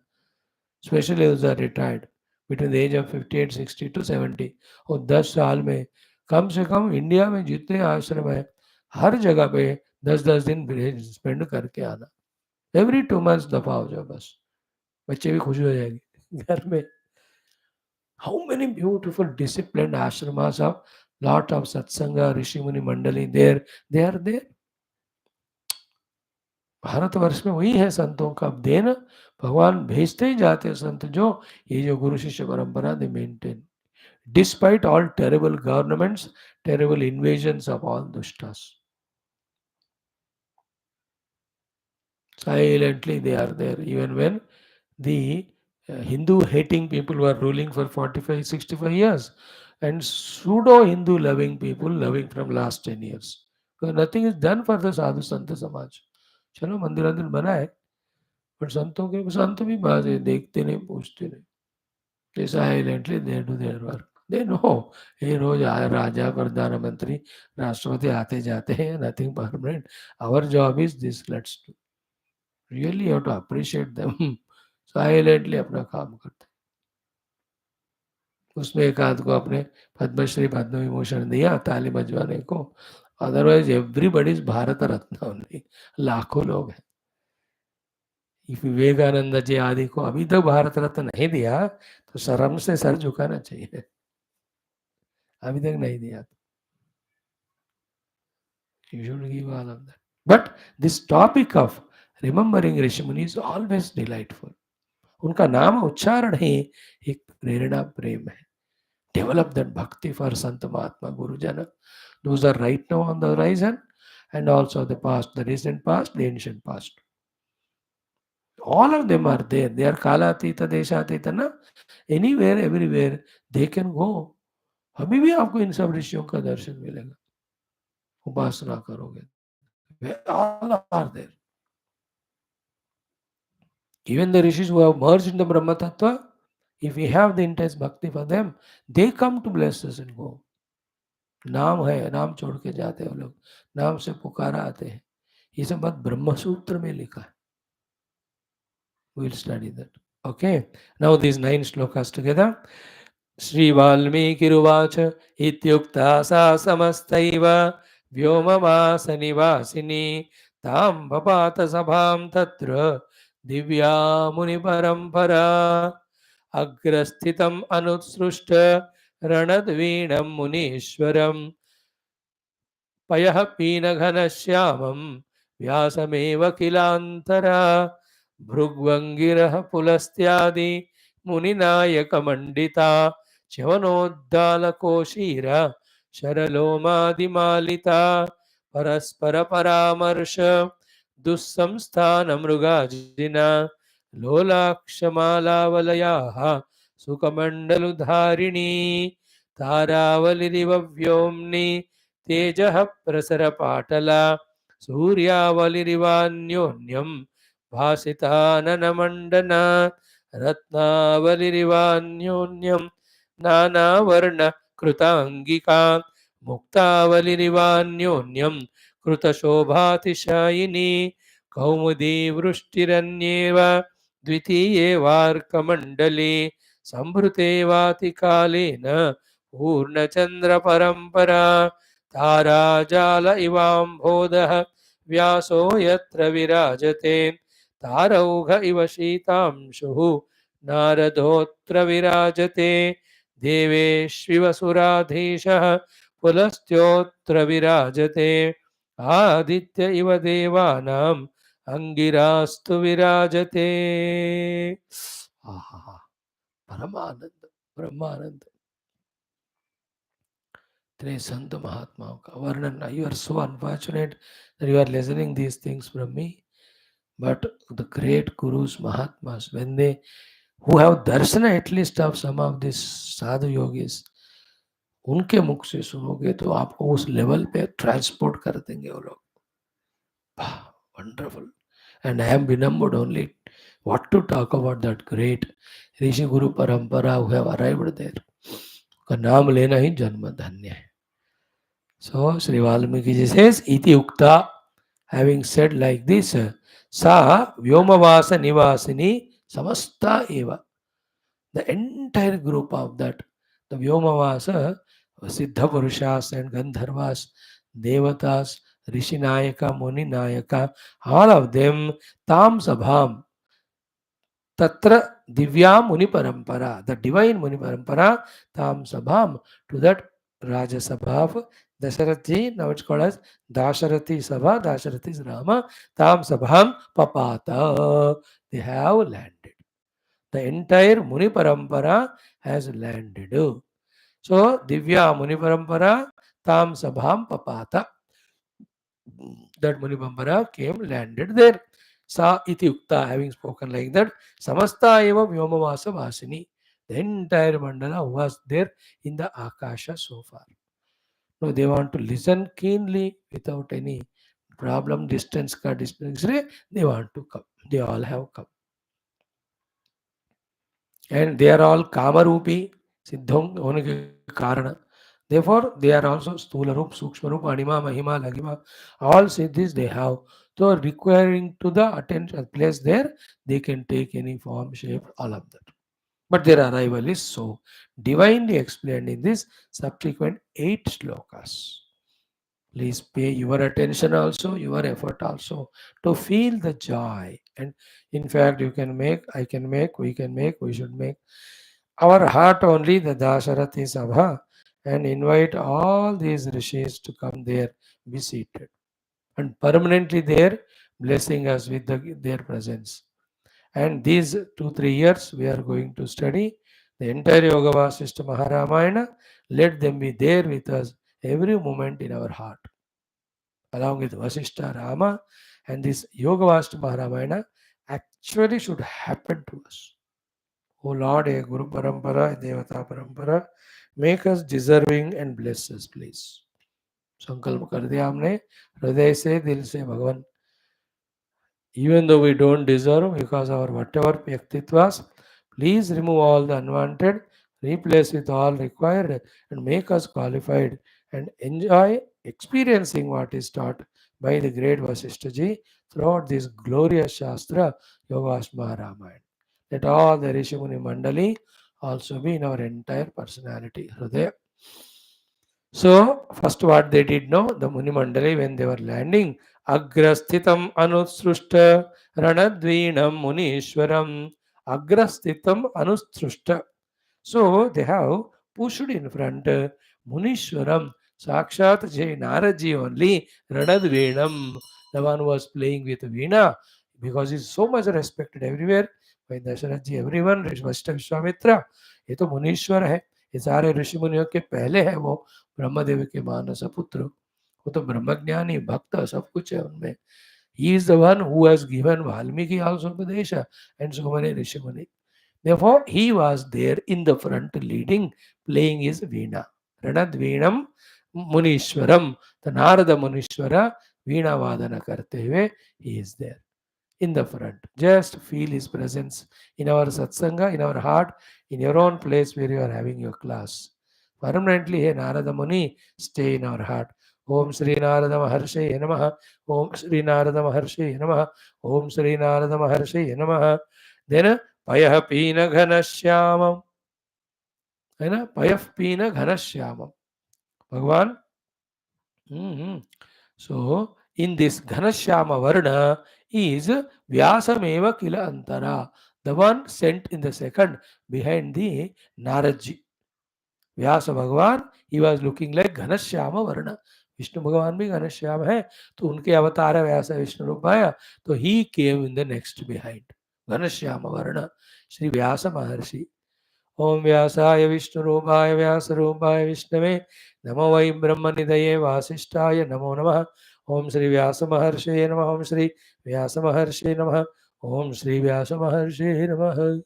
specially those are retired between the age of 58, 60 to 70, और 10 साल में कम से कम इंडिया में जितने आश्रम है हर जगह पे 10-10 दिन स्पेंड करके आना, एवरी 2 months दफा हो जाओ बस, बच्चे भी खुश हो जाएंगे घर में. How many beautiful disciplined ashramas of lot of satsanga, rishi muni mandali there, they are there. Bharatvarsh में वही है संतों का देन, भगवान भेजते ही जाते हैं संत जो ये जो guru shishya parampara they maintain despite all terrible governments, terrible invasions of all दुष्टास. Silently they are there even when the Hindu hating people were ruling for 45-65 years and pseudo Hindu loving people loving from last 10 years. So nothing is done for the sadhu santa samaj. चलो मंदिर वंदिर बना है, but संतों के संत भी बात है, देखते नहीं पूछते नहीं. They silently they do their work. They know ये रोज राजा प्रधानमंत्री राष्ट्रपति आते जाते हैं, nothing permanent. Our job is this. Let's do. Really you have to appreciate them. Silently अपना काम करते हैं. उसमें एक आध को अपने पद्मश्री पद्म विभूषण दिया ताली बजवाने को, otherwise everybody is Bharat Ratna only, लाखों लोग हैं. विवेकानंद जी आदि को अभी तक भारत रत्न नहीं दिया तो शर्म से सर झुकाना चाहिए, अभी तक नहीं दिया. You should give all of that. But this topic of remembering Rishi Muni is always delightful. उनका नाम उच्चारण ही एक प्रेरणा प्रेम है. Develop that bhakti for Sant Mahatma Gurujana. Those are right now on the horizon, and also the past, the recent past, the ancient past. All of them are there. They are Kalatita, Deshatita, na? Anywhere, everywhere, they can go. अभी भी आपको इन सब ऋषियों का दर्शन मिलेगा, उपासना करोगे. All are there. Even the rishis who have merged in the Brahma Tattva, if we have the intense bhakti for them, they come to bless us and go. नाम है, नाम छोड़ के जाते हैं लोग, नाम से पुकारा आते हैं. ये सब बात ब्रह्म सूत्र में लिखा है. We will study that. Okay. Now these 9 shlokas together. Shri Valmiki रुवाच इत्युक्ता सा समस्तैव व्योमवास निवासिनी तां पपात सभां तत्र दिव्या मुनि परंपरा अग्रस्थितम् अनुसृष्ट रणद्वीणं मुनीश्वरं पयः पीनघनश्यामं व्यासमेव किलान्तरा भृग्वङ्गिरः पुलस्त्यादि मुनिनायकमण्डिता च्यवनोद्दालकोशीर शरलोमादिमालिता परस्परपरामर्श दुःसंस्थानमृगाजिना लोलाक्षमालावलयाः सुकमण्डलुधारिणी तारावलिरिव व्योम्नि तेजः प्रसरपाटला सूर्यावलिरिवान्योन्यं भासिताननमण्डना रत्नावलिरिवान्योन्यं नानावर्णकृताङ्गिका मुक्तावलिरिवान्योन्यं कृतशोभातिशायिनी कौमुदी वृष्टिरन्येव द्वितीये वार्कमण्डले संभृते वातिकालेन पूर्णचन्द्रपरम्परा ताराजाल इवाम्भोदः व्यासो यत्र विराजते तारौघ इव शीतांशुः नारदोऽत्र विराजते देवेष्विव सुराधीशः पुलस्त्योत्र विराजते आदित्य इव देवानाम् अंगिरास्तु विराजते. आहा, परमानंद, ब्रह्मानंद. इतने संत महात्माओं का वर्णन. You are so unfortunate that you are listening these things from me. But the great gurus, mahatmas, when they who have darsana at least of some of these sadhu yogis, उनके मुख से सुनोगे तो आपको उस लेवल पे transport कर देंगे वो लोग. Wonderful. And I am benumbed only what to talk about that great ऋषि गुरु परंपरा who have arrived there. का नाम लेना ही जन्म धन्य है. So Sri Valmiki ji says, iti ukta, having said like this, sa vyomavasa nivasini samasta eva. The entire group of that, the vyomavasa, siddha purushas and gandharvas, devatas, rishinayaka, muninayaka, all of them, tam sabham, tatra divya muni parampara, the divine muni parampara, tam sabham, to that Raja Sabha of Dasharathi, now it's called as Dasharathi Sabha, Dasharathi is Rama, tam sabham papata, they have landed. The entire Muni Parampara has landed. So, Divya Muni Parampara, tam sabham papata, that Muni Parampara came, landed there. Sa iti ukta, having spoken like that, samasta eva vyomavasa vasini. The entire mandala was there in the Akasha so far. No, they want to listen keenly without any problem, distance ka distance, they want to come. They all have come. And they are all Kamarupi, Siddham होने के कारण. Therefore, they are also Stula Rup, Sukshma Rup, Anima, Mahima, Lagima. All siddhis they have. So, requiring to the attention place there, they can take any form, shape, all of that. But their arrival is so divinely explained in this subsequent 8 slokas. Please pay your attention also, your effort also to feel the joy. And in fact, you can make, I can make, we can make, we should make our heart only the Dasharati Sabha and invite all these rishis to come there, be seated, and permanently there, blessing us with their presence. And these 2-3 years we are going to study the entire Yoga Vaashishtha Maharamayana. Let them be there with us every moment in our heart, along with Vaashishtha, Rama, and this Yoga Vaashishtha Maharamayana actually should happen to us. O Lord, a Guru Parampara, a Devata Parampara, make us deserving and bless us, please. संकल्प कर दिया हमने हृदय से, दिल से, भगवान. Even though we don't deserve, because our whatever vyaktitvas, please remove all the unwanted, replace with all required, and make us qualified and enjoy experiencing what is taught by the great Vaashishtha ji throughout this glorious Shastra, Yogasma Ramayana. Let all the Rishi Muni Mandali also be in our entire personality, Hridaya. So, first what they did know, the Muni Mandali, when they were landing, Agrasthitam Anusrushta Ranadvinam Munishwaram. Agrasthitam Anusrushta. So, they have pushed in front Munishwaram, Sakshat Jai Naraji only, Ranadvinam, the one who was playing with Veena, because he is so much respected everywhere by Dasharatha ji, everyone, Vishwamitra, ये तो मुनीश्वर है, ये सारे ऋषि मुनियों के पहले है वो, ब्रह्मदेव के मानस पुत्र, वो तो ब्रह्मज्ञानी भक्त सब कुछ है उनमें. He is the one who has given Valmiki also Upadesha and so many Rishi Muni. Therefore, he was there in the front leading, playing his Veena. Ranad Veenam Munishwaram, the Narada Munishwara, Veena Vadana karte hue, he is there in the front. Just feel his presence in our satsanga, in our heart, in your own place where you are having your class. Permanently, hey Narada Muni, stay in our heart. Om Shri Narada Maharshe Namaha. Om Shri Narada Maharshe Namaha. Om Shri Narada Maharshe Namaha. Then Payah Pina Ghanashyamam. है ना, पयः पीन घनश्यामम. Bhagavan. So, in this Ghanashyama Varna is Vyasameva Kila Antara, the one sent in the second behind the Naradji. व्यास भगवान he was looking like Ghanshyam वर्ण. विष्णु भगवान भी घनश्याम है, तो उनके अवतार है व्यास विष्णु रूपाय, तो he came in the next behind, घनश्याम वर्ण श्री व्यास महर्षि. ओम व्यासाय विष्णुरूपाय व्यासरूपाय विष्णवे नमो वै ब्रह्मनिधये वासिष्ठाय नमो नमः. ओम श्री व्यास महर्षे नमः. ओम श्री व्यास महर्षे नमः. ओम श्री व्यास महर्षे नमः.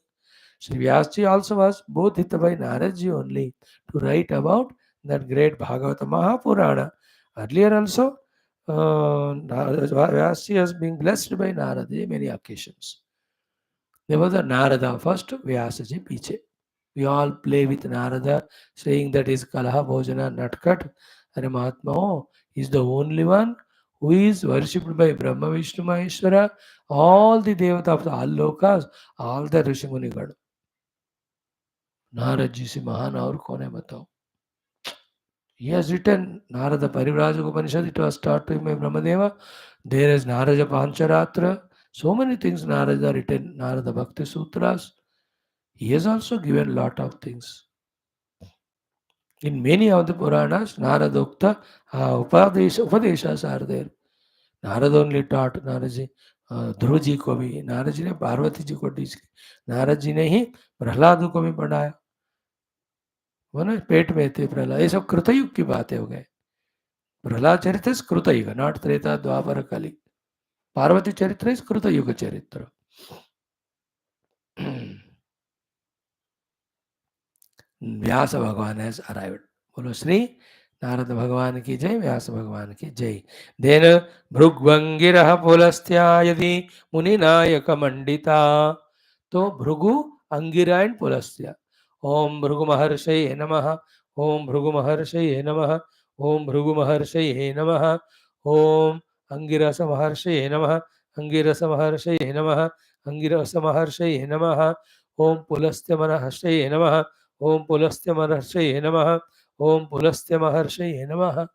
Sri Vyasji also was both hit by Naradji only to write about that great Bhagavata Mahapurana. Earlier also, Vyasji has been blessed by Narada many occasions. There was a Narada first, Vyasaji piche. We all play with Narada, saying that is Kalaha Bhojana Natkat. And Mahatma is the only one who is worshipped by Brahma Vishnu Maheshwara, all the Devata of all lokas, all the Rishimuni. Narad ji से महान और कौन है बताओ. He has written Narada Parivrajaka Upanishad. It was taught to him by Brahmadeva. There is Narada Pancharatra. So many things Narada written. Narada Bhakti Sutras. He has also given lot of things. In many of the Puranas, Narada Ukta Upadeshas are there. Narada only taught. Narada ji Dhruv ji को भी, नारद जी ने पार्वती जी को teach की, नारद जी ने ही प्रहलाद को भी पढ़ाया. वो ना पेट में थे प्रहलाद. ये सब कृतयुग की बातें हो गए. प्रहलाद चरित्र इज कृतयुग, नॉट त्रेता द्वापर कली. पार्वती चरित्र इज कृतयुग चरित्र. व्यास भगवान हैज अराइव्ड. बोलो श्री नारद भगवान की जय, व्यास भगवान की जय. देन भृग्वंगिरः पुलस्त्या यदि मुनिनायक मंडिता. तो भृगु, अंगिरा एंड पुलस्त्या. ओम भृगु महर्षये नमः. ओम भृगु महर्षये नमः. ओम भृगु महर्षये नमः. ओम अंगिरस महर्षये नमः. अंगिरस महर्षये नमः. अंगिरस महर्षये नमः. ओम पुलस्त्य महर्षये नमः. ओम पुलस्त्य महर्षये नमः. ओम पुलस्त्य महर्षये नमः.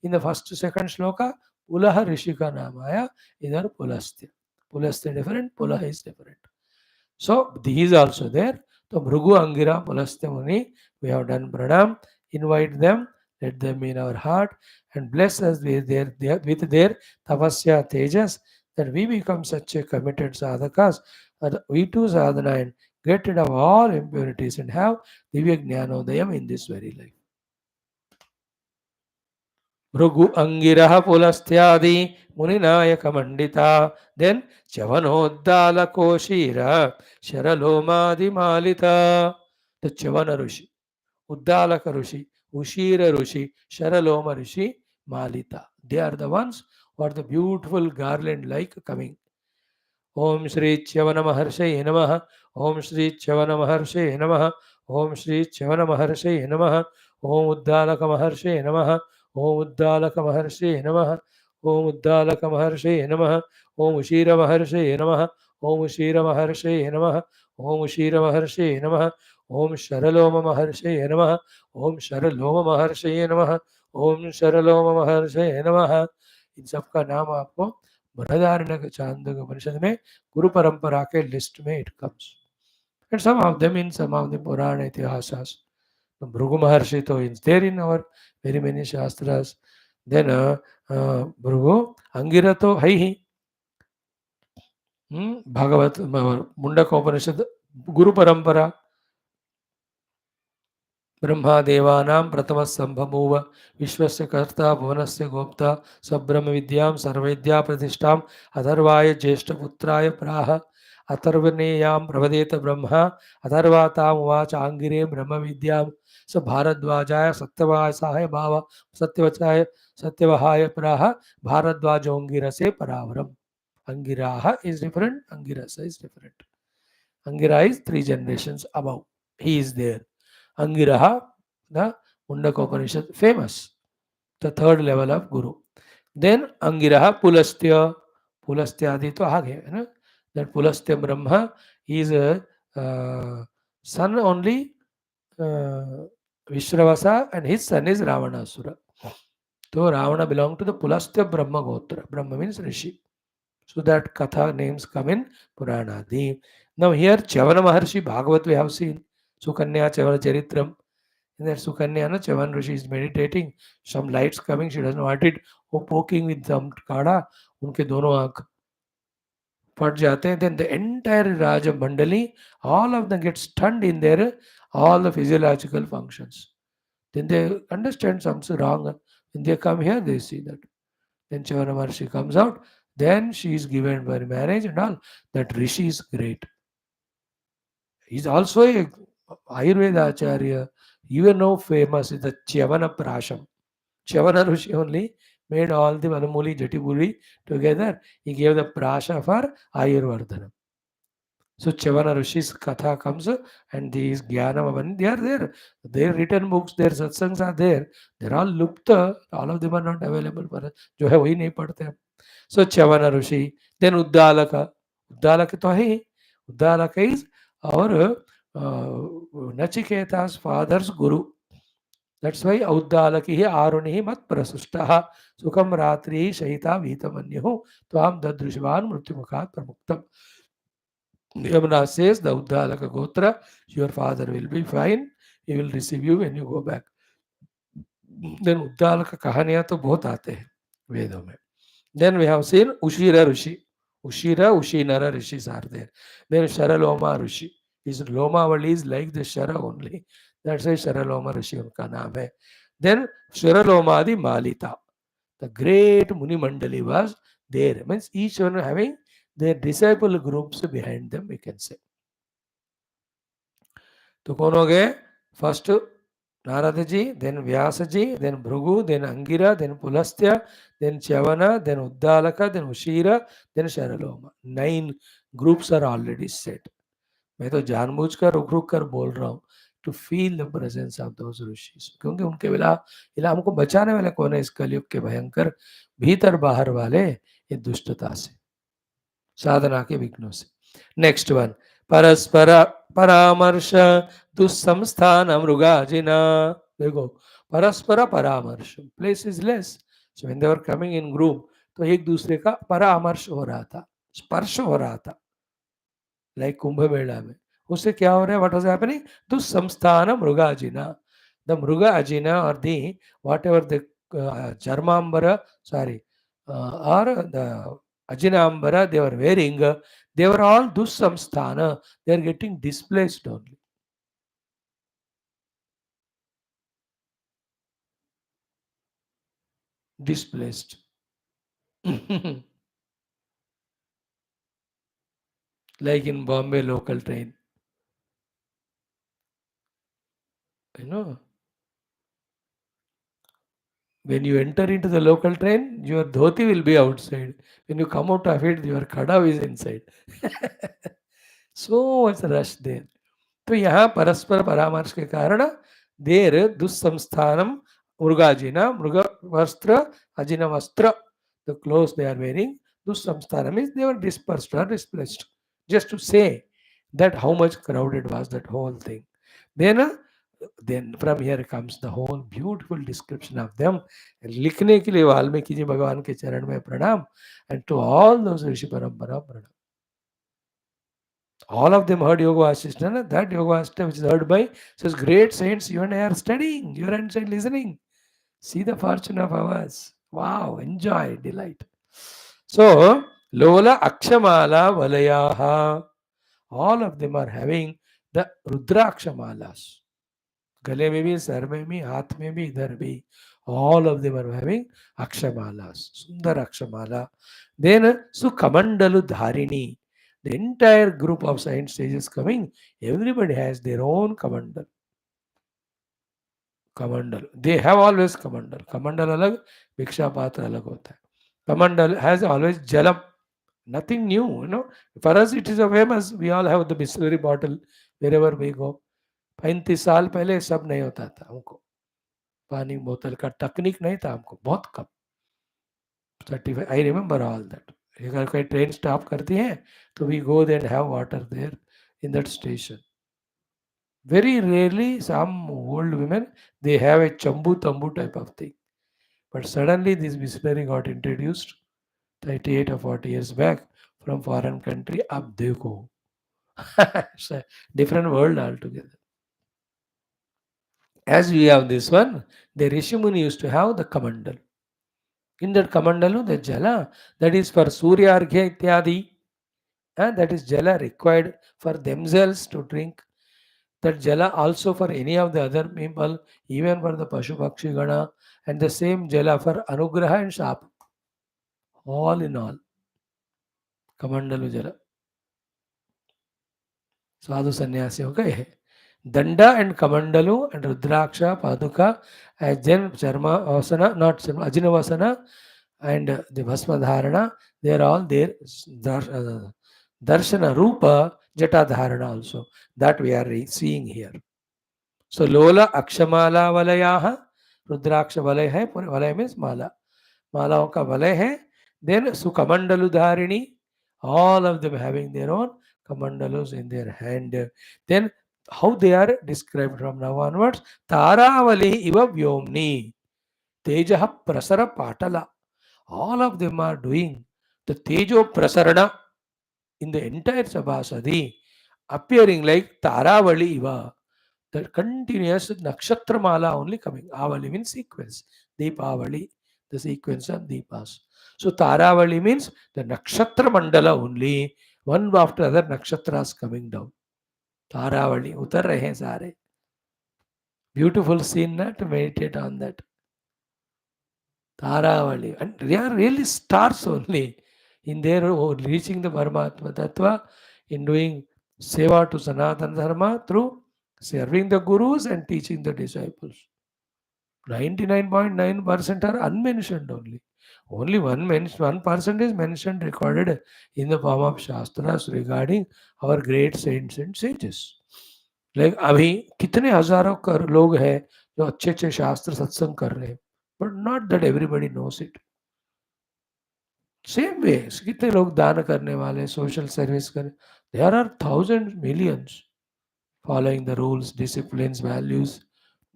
In the first second shloka, Pulaha Rishi ka naam aaya. Idhar Pulastya. Pulastya different, Pulaha is different. So these also there. So Bhrugu Angira Pulastya Muni, we have done pranam. Invite them, let them in our heart, and bless us with their tapasya tejas, that we become such a committed sadhakas, that we too sadhana and get rid of all impurities and have Divya Jnanodayam in this very life. Bhrigu Angira पुलस्त्यादि मुनिनायक मंडिता. Then च्यवनोद्दालकोशीर शरलोमादिमालिता. The Chyavana rishi, Uddalaka rishi, Ushira rishi, शरलोम Rishi, malita. They are the ones who are the beautiful garland like coming. ओम श्री च्यवन महर्षये नमः. ओम श्री च्यवन महर्षये नमः. ओम श्री च्यवन महर्षये नमः. ओम उद्दालक महर्षये नमः. ओम उद्दालक महर्षये नमः. ओम उद्दालक महर्षये नमः. ओम उशीर महर्षये नमः. ओम उशीर महर्षये नमः. ओम उशीर महर्षये नमः. ओम शरलोम महर्षये नमः. ओम शरलोम महर्षये नमः. ओम शरलोम महर्षये नमः. इन सबका नाम आपको बृहदारण्यक चांदोग्य उपनिषद में गुरु परंपरा के लिस्ट में it comes. And some of them in some of the Purana इतिहासास. भृगु महर्षि तो is there in our very many शास्त्रास. देन भृगु अंगिरा तो है ही. भागवत मुंडकोपनिषद गुरु परंपरा. ब्रह्मादेवानां प्रथमः संभमूव विश्वस्य कर्ता भुवनस्य गोप्ता सब्रह्म विद्यां सर्वविद्या प्रतिष्ठाम् अथर्वाय ज्येष्ठपुत्राय प्राह. अथर्वणेयां प्रवदेत ब्रह्मा अथर्वातामुवाच आंगिरे ब्रह्म विद्यां स भारद्वाजाय सत्यवासाय भाव सत्यवचाय सत्यवहाय प्राह भारद्वाजोंगिरसे परावरम. अंगिराह is different, angirasa is different. Angira is 3 generations above. He is there. Angiraha, the Mundakopanishad, famous, the 3rd level of Guru. Then Angiraha Pulastya. Pulastyadi to aage hai na. That Pulastya Brahma is a son only Vishravasa, and his son is Ravanasura. So Ravana belonged to the Pulastya Brahma Gotra. Brahma means Rishi. So that Katha names come in Purana. Now here Chavana Maharshi Bhagavat we have seen. Sukanya Chavala Charitram. In that Sukanya, no, Chavan Rishi is meditating. Some lights coming. She doesn't want it. Oh, poking with some kada. उनके दोनों आंख फट जाते हैं. Then the entire Raja Mandali, all of them get stunned in their all the physiological functions. Then they understand something wrong. When they come here, they see that. Then Chavana Maharshi comes out. Then she is given by marriage and all. That Rishi is great. He's also a Ayurveda Acharya. You know famous is the Chavana Prasham. Chavana Rishi only made all the Manamuli Jatiburi together. He gave the Prasha for Ayurvardhanam. So Chavana Rishi's Katha comes and these Jnanam, they are there. Their written books, their satsangs are there. They're all lupta. All of them are not available for us. जो है वही नहीं पढ़ते हम. So Chavana Rishi. Then Uddalaka. Uddalaka तो है ही. Uddalaka is our Nachiketa's father's guru. That's why Auddalaki Aruni मत प्रसुष्टः सुखम रात्रि शयिता वीतमन्युः त्वां ददृशवान् मृत्युमुखात् प्रमुक्तम्. Yamuna says, the Uddalaka Gotra, your father will be fine. He will receive you when you go back. Then Uddalaka कहानियां तो बहुत आते हैं वेदों में. Then we have seen Ushira Rishi. Ushira, Ushinara Rishis are there. Then Sharaloma Rishi. His Lomavali is like the Shara only. That's why Sharaloma Rishi unka naam hai. Then Sharalomadi Malita. The great Muni Mandali was there. Means each one having their disciple groups behind them, we can say. तो कौन हो गए? First Narada ji, then Vyasa ji, then Bhrigu, then Angira, then Pulastya, then Chyavana, then Uddalaka, then Ushira, then Sharaloma. 9 groups are already set. मैं तो जानबूझकर रुक रुक कर बोल रहा हूँ to feel the presence of those ऋषिस, क्योंकि उनके बिना हमको बचाने वाले कौन है इस कलयुग के भयंकर भीतर बाहर वाले ये दुष्टता से, साधना के विघ्नों से. नेक्स्ट वन, परस्पर परामर्श दुस्संस्थान मृगाजिना. देखो परस्पर परामर्श, place is less. So when they were coming in group तो एक दूसरे का परामर्श हो रहा था, स्पर्श हो रहा था. लाइक कुंभ मेला में उससे क्या हो रहा है? What was happening? दुस्संस्थान मृगाजिना. द मृगाजिना और दी व्हाट एवर द चर्मांबर, sorry, or the Ajinambara they were wearing, they were all Dussamsthana. They are getting displaced only. Displaced. Like in Bombay local train. You know, when you enter into the local train, your dhoti will be outside. When you come out of it, your khada is inside. So much rush there. तो यहाँ परस्पर परामर्श के कारण देर दुस्संस्थानम मृगाजिना, मृग वस्त्र अजिन वस्त्र, the clothes they are wearing, दुस्संस्थानम means they were dispersed or displaced. Just to say that how much crowded was that whole thing. Then from here comes the whole beautiful description of them. लिखने के लिए वाल्मीकि जी भगवान के चरण में प्रणाम, and to all those ऋषि परंपरा प्रणाम. All of them heard Yoga Vaashishtha. That Yoga Vaashishtha which is heard by says, great saints, you and I are studying, you are inside listening. See the fortune of ours. Wow, enjoy, delight. So, Lola Akshamala Valayaha. All of them are having the Rudraakshamalas. गले में भी, sir में भी, हाथ में भी, इधर भी. All of them are having Akshamalas. Sundar Akshamala. Then Sukamandalu Dharini. The entire group of science sages coming, everybody has their own kamandal. Kamandal. They have always kamandal. Kamandal alag, Bhiksha Patra alag hota hai. Kamandal has always jalam. Nothing new, you know. For us it is a famous, we all have the bisleri bottle wherever we go. 35 साल पहले सब नहीं होता था हमको. पानी बोतल का तकनीक नहीं था हमको, बहुत कम. 35, I remember all that. अगर कोई ट्रेन स्टॉप करती है तो we go there have water there in that station. Very rarely some old women they have a chambu tambu type of thing, but suddenly this bisleri got introduced 38 or 40 years back from foreign country. Ab dekho. It's a different world altogether. As we have this one, the Rishi Muni used to have the Kamandal. In that Kamandalu, the Jala, that is for Surya Arghya Ityadi, and that is Jala required for themselves to drink. That Jala also for any of the other people, even for the Pashu Pakshi Gana, and the same Jala for Anugraha and Shap. All in all, Kamandalu Jala. साधु सन्यासी हो गए हैं दंडा and कमंडलु and rudraksha पादुका जन चर्मा वसना not चर्मा अजिन वसना एंड द भस्म धारणा दे आर ऑल देयर दर्शन रूप जटा धारणा also that we are seeing here so लोला अक्षमाला वलयाः रुद्राक्ष वलय है वलय मीन्स माला मालाओं का वलय है then सुकमंडलु Dharini all of them having their own kamandalos in their hand. Then how they are described from now onwards? Taravali iva vyomni tejaha prasara patala. All of them are doing the tejo prasarana in the entire sabhasadi, appearing like Taravali iva. The continuous nakshatra mala only coming. Avali means sequence. Deepavali, the sequence of Deepas. So Taravali means the nakshatra mandala only, one after other nakshatras coming down. Taravali, utar rahe sare. Beautiful scene na, to meditate on that. Taravali. And they are really stars only in their reaching the Paramatma Tattva, in doing seva to Sanatana Dharma through serving the gurus and teaching the disciples. 99.9% are unmentioned only. Only 1% is mentioned, recorded in the form of Shastras regarding our great saints and sages. Like अभी कितने हजारों लोग हैं जो अच्छे अच्छे शास्त्र सत्संग कर रहे हैं, but not that everybody knows it. Same way, कितने लोग दान करने वाले, social service कर, there are thousands, millions following the rules, disciplines, values.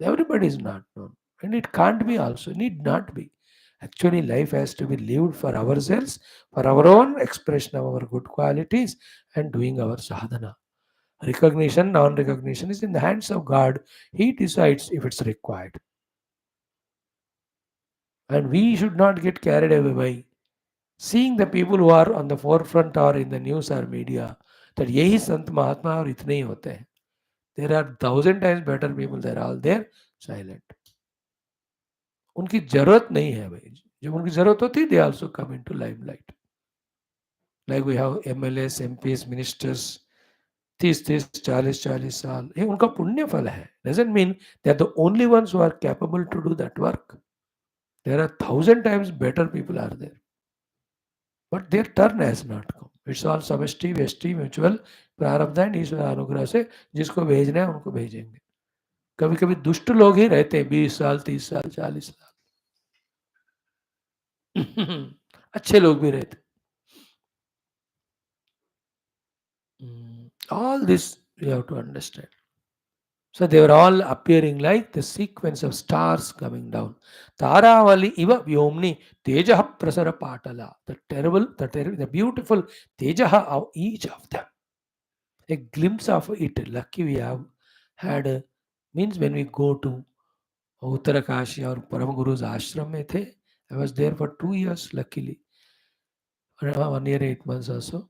Everybody is not known. And it can't be also, need not be. Actually, life has to be lived for ourselves, for our own expression of our good qualities and doing our sadhana. Recognition, non-recognition is in the hands of God. He decides if it's required. And we should not get carried away by seeing the people who are on the forefront or in the news or media, that यही संत महात्मा और इतने ही होते हैं. There are 1,000 times better people. They're all there, silent. उनकी जरूरत नहीं है भाई. जब उनकी जरूरत होती, they also come into limelight. Like we have MLAs, MPs, ministers, 30, 40 साल. ये उनका पुण्य फल है. Doesn't mean they are the only ones who are capable to do that work. There are 1,000 times better people are there. But their turn has not come. It's all समष्टि व्यष्टि mutual प्रारब्ध and ईश्वर अनुग्रह से जिसको भेजना है उनको भेजेंगे. कभी कभी दुष्ट लोग ही रहते हैं 20 साल 30 साल 40 साल. अच्छे लोग भी रहते. All this you have to understand. So they were all appearing like the sequence of stars coming down. Taravali iva vyomni tejaha prasara patala. The beautiful tejaha of each of them. A glimpse of it. Lucky we have had. Means when we go to Uttarakashi or Paramaguru's ashram में थे. I was there for 2 years luckily. 1 year 8 months also.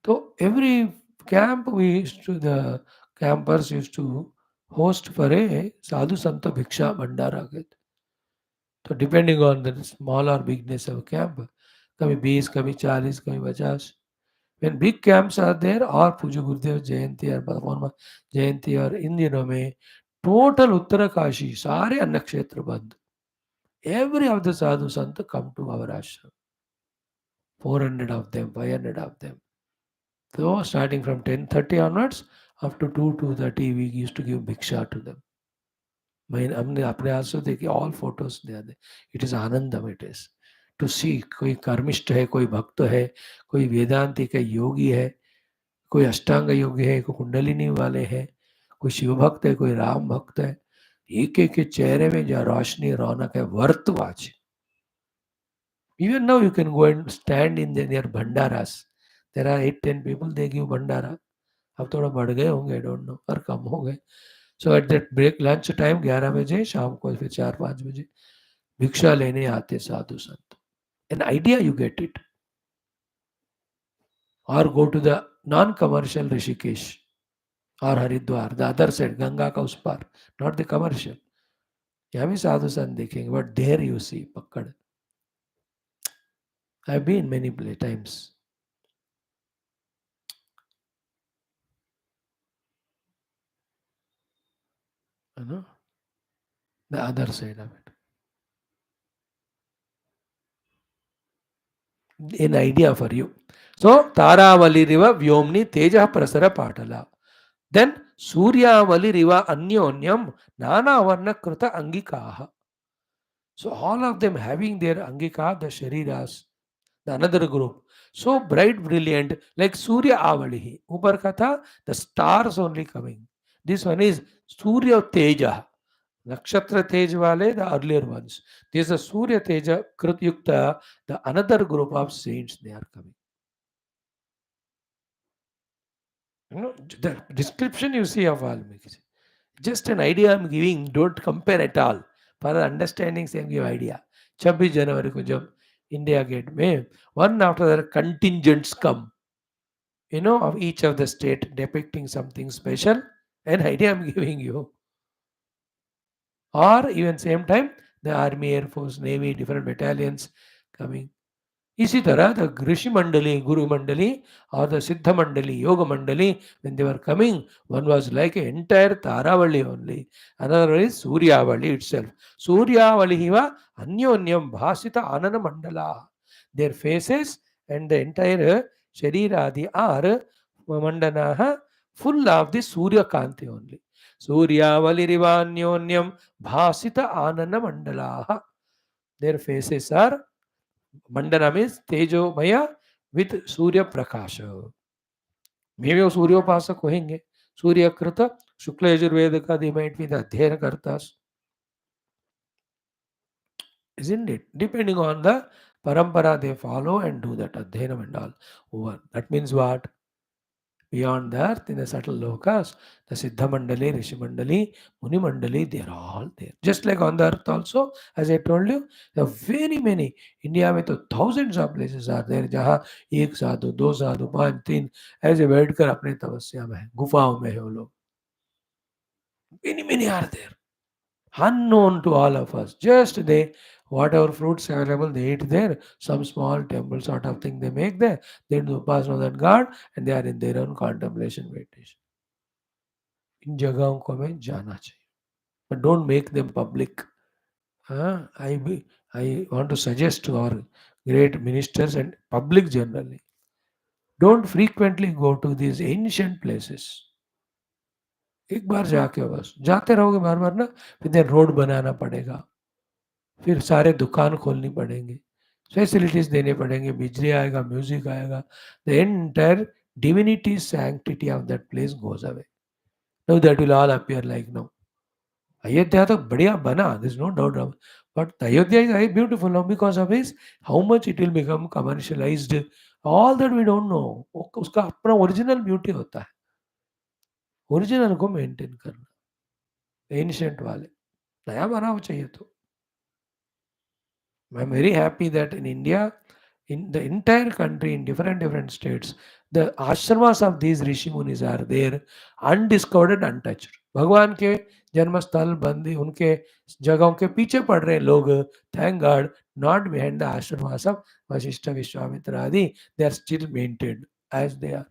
So every camp the campers used to host for a sadhu santa bhiksha bhandara. So depending on the small or bigness of camp, कभी 20, कभी 40, कभी 50. When big camps are there, or Puja Gurudev Jayanti or Bhagwan Jayanti or in दिनों में total Uttarakashi सारे अन्नक्षेत्र बंद. Every of the sadhu santa come to our ashram. 400 of them, 500 of them. So starting from 10:30 onwards, up to 2:30, we used to give bhiksha to them. हमने अपने हाथ से देखे all photos there. It is Anandam. It is to see कोई कर्मिष्ठ है, कोई भक्त है, कोई वेदांती का योगी है, कोई अष्टांग योगी है, कोई कुंडलिनी वाले हैं, कोई शिव भक्त है, कोई राम भक्त है. एक एक के चेहरे में जो रोशनी रौनक है, वर्तवाच. Even now you can go and stand in their bhandaras. There are 8-10 people, they give bhandara. अब थोड़ा बढ़ गए होंगे, I don't know, और कम हो गए. So at that break lunch time 11 बजे, शाम को फिर 4-5 बजे भिक्षा लेने आते साधु संत. An idea you get it. Or go to the non-commercial Rishikesh or Haridwar, the other side, Ganga का उस पार, not the commercial. यहाँ भी साधु संत देखेंगे, but there you see पकड़. I've been many times. You know, the other side of it. An idea for you. So, Taravaliriva Vyomni Teja Prasara Patala. Then, Suryavaliriva Anyonyam Nana Varna Kruta Angikaha. So, all of them having their Angika, the Shariras, the another group. So bright, brilliant, like Surya Avalihi. Upar Katha, the stars only coming. This one is Surya Teja. Nakshatra Tej Wale, the earlier ones. This is a Surya Teja Krutyukta, the another group of saints they are coming. You know, the description you see of Valmiki. Just an idea I'm giving, don't compare at all. For understanding, same give idea. 26 जनवरी को जब India gate में one after the contingents come, you know, of each of the state depicting something special, an idea I'm giving you. Or even same time, the army, air force, navy, different battalions coming. इसी तरह the Rishi Mandali, Guru Mandali or the Siddha Mandali, Yoga Mandali, when they were coming, one was like an entire Taravali only. Another is Suryavali itself. Suryavali hiva Anyonyam Bhasita Anana Mandala. Their faces and the entire Shariradi are Mandanaha full of the Surya Kanti only. Suryavali riva Anyonyam Bhasita Anana Mandala. Their faces are Mandana means Tejomaya with Surya Prakasha. Maybe वो सूर्योपासक होंगे. सूर्यकृत शुक्ल यजुर्वेद का they might be the अध्ययन करतास. Isn't it? Depending on the parampara they follow and do that adhyanam and all over. That means what? Beyond the earth, in the subtle lokas, the Siddha Mandali, Rishi Mandali, Muni Mandali, they are all there. Just like on the earth also, as I told you, there are very many. India में तो thousands of places are there जहाँ एक साधु, दो साधु, पांच, तीन ऐसे बैठकर अपने तपस्या में है, गुफाओं में है वो लोग. Many are there. Unknown to all of us. Just they, whatever fruits available, they eat there. Some small temple sort of thing they make there. They do pass on that God and they are in their own contemplation meditation. इन जगहों को हमें जाना चाहिए. But don't make them public. I want to suggest to our great ministers and public generally, don't frequently go to these ancient places. एक बार जाके बस जाते रहोगे बार बार ना, फिर रोड बनाना पड़ेगा, फिर सारे दुकान खोलनी पड़ेंगे, फैसिलिटीज देने पड़ेंगे, बिजली आएगा, म्यूजिक आएगा. The entire divinity sanctity of that place goes away. Now that will all appear like now. Ayodhya तो बढ़िया बना, there is no doubt of, but Ayodhya is very beautiful now because of his how much it will become commercialized. All that we don't know. उसका अपना original beauty होता है, original को maintain करना. Ancient वाले नया बनाना चाहिए. तो I'm very happy that in India, in the entire country, in different states, the ashramas of these rishi munis are there, undiscovered, untouched. भगवान के जन्मस्थल बंदी उनके जगहों के पीछे पड़ रहे लोग. Thank God, not behind the ashramas of Vaashishtha, Vishwamitra आदि, they are still maintained as they are.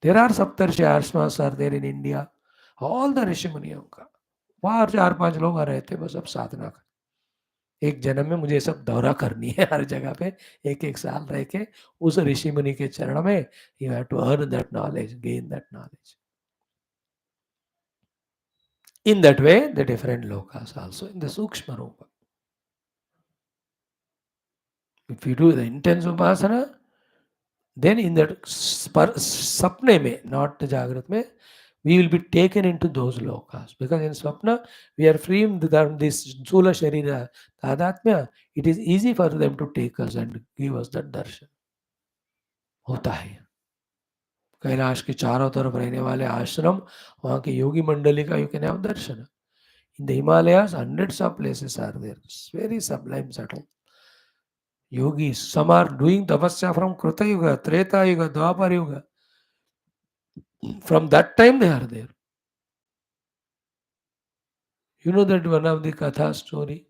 There are Saptarshi ashramas are there in India. All the ऋषि मुनियों का वहाँ 4-5 लोग आ रहे थे बस अब साधना कर. एक जन्म में मुझे सब दौरा करनी है हर जगह पे, एक साल रह के उस ऋषि मुनि के चरण में. You have to earn that knowledge, gain that knowledge. In that way, the different lokas also in the Sukshma Rupa. If you do the intense Upasana, then in that Sapne mein, not the Jagrat mein, we will be taken into those lokas. Because in Swapna, we are free from this Sula Sharira Tadatmya. It is easy for them to take us and give us that darshan. होता है. कैलाश के चारों तरफ रहने वाले आश्रम, वहाँ की योगी मंडली का you can have Darshan. In the Himalayas, hundreds of places are there. It's very sublime, subtle. Yogis, some are doing tapasya from Kruta Yuga, Treta Yuga, Dwapar Yuga. From that time they are there. You know that one of the Katha story,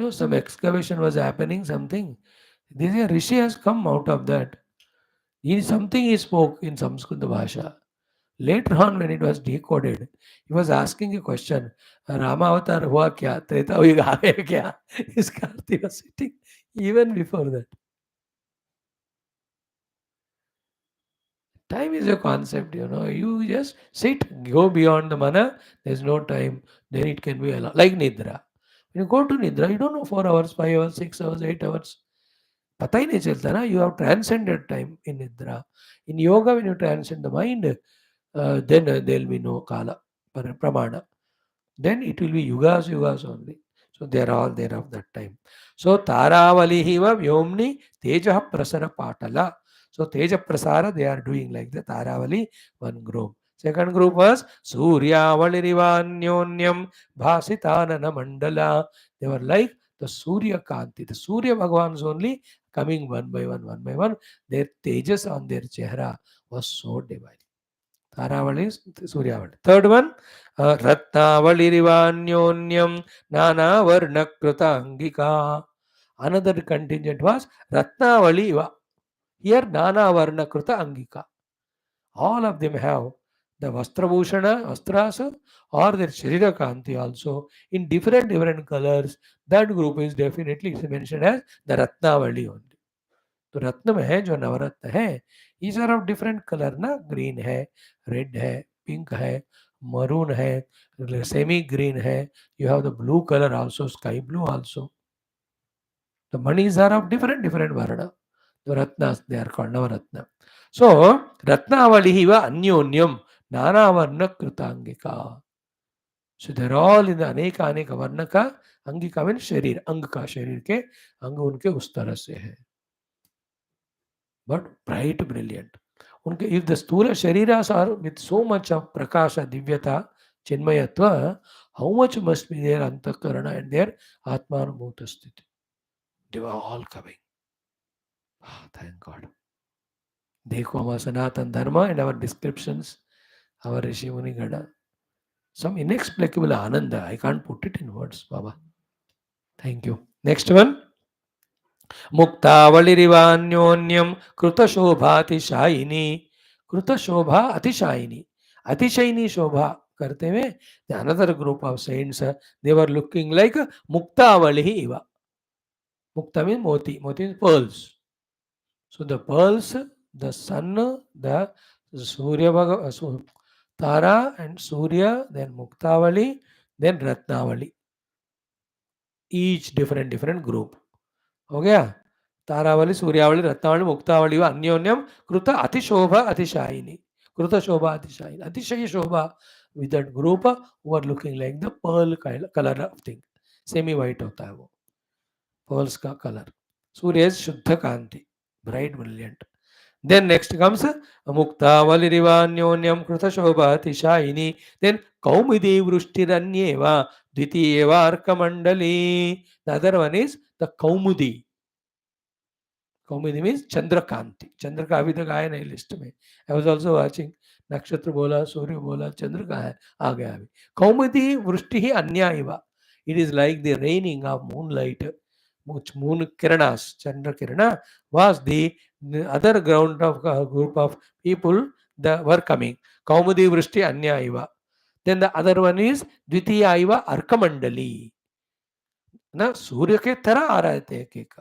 some excavation was happening, something. This a Rishi has come out of that. Something he spoke in Sanskrit Bhasha. Later on, when it was decoded, he was asking a question. Rama avatar हुआ क्या? त्रेता युग आ गया क्या? His Karthi was sitting even before that. Time is a concept, You just sit, go beyond the mana. There's no time. Then it can be a lot. Like Nidra. When you go to Nidra, you don't know 4 hours, 5 hours, 6 hours, 8 hours. पता ही नहीं चलता ना. You have transcended time in Nidra. In yoga, when you transcend the mind, then there will be no kala, pramana. Then it will be yugas only. So they are all there of that time. So Taravalihiva Vyomni Teja Prasara Patala. So Teja Prasara they are doing like the Taravali, one group. Second group was Surya Valirivanyonyam Bhasitanana Mandala. They were like the Surya Kanti. The Surya Bhagwan is only coming one by one, one by one. Their tejas on their chehra was so divine. Taravali is Suryavali. Third one, Ratnavalirivanyonyam Nana Varnakrita Angika. Another contingent was Ratnavaliva. Here Nana Varnakrita Angika. All of them have the Vastrabhushana, Vastrasa, or their Sharira Kanti also in different colors. That group is definitely mentioned as the Ratnavali only. तो रत्न में है जो नवरत्न है, these are of different color ना. Green है, red है, pink है, maroon है, सेमी ग्रीन है. You have the blue color also, sky blue also. The manis are of different varna. The ratnas, they are called navaratna. So ratnavalihi va anyonyam nana varna krutangika. So they're all in the aneka varna का. Angika means शरीर, अंग का, शरीर के अंग उनके उस तरह से है. But bright, brilliant. उनके if the स्थूल शरीरास are with so much of prakasha, divyata, chinmayatva, how much must be their antakarana and their atmanubhuta sthiti? They were all coming. Thank God. देखो हमारा सनातन धर्म and our descriptions, our Rishi Muni Gada. Some inexplicable ananda. I can't put it in words, Baba. Thank you. Next one. मुक्तावलिरिवान्योन्यम कृतशोभातिशायिनी. कृतशोभा अतिशायिनी. अतिशयिनी शोभा करते हुए another group of saints, they were looking like muktavalihi iva. Mukta means moti. Moti means pearls. So the pearls, the sun, the Surya Tara and Surya, then Muktavali, then Ratnavali. Each different group. हो गया. तारावली, सूर्यावली, रत्नावली, मुक्तावली व अन्योन्यम कृत अतिशोभा अतिशायिनी. कृत शोभा अतिशायिनी. अतिशय शोभा with that group who are looking like the pearl color of thing. Semi white होता है वो. Pearls का color. सूर्य is शुद्ध कांति. Bright, brilliant. Then next comes मुक्तावलिरिवान्योन्यम कृत शोभा अतिशायिनी. Then कौमुदी वृष्टिरन्येवा द्वितीयेवा अर्कमंडली. The other one is the Kaumudi. Kaumudi means चंद्रकांति. चंद्र का अभी तक आया नहीं लिस्ट में. I was also watching. नक्षत्र बोला, सूर्य बोला, चंद्र का है, आ गया अभी. कौमुदी वृष्टि ही अन्या इव. It is like the raining of moonlight. Moon kiranas, Chandra kirana was the other ground of group of people that were coming. Kaumudi Vrishti Anya Iva. Then the other one is Dvitiya Iva Arkamandali. ना सूर्य के तरह आ रहे थे एक एक,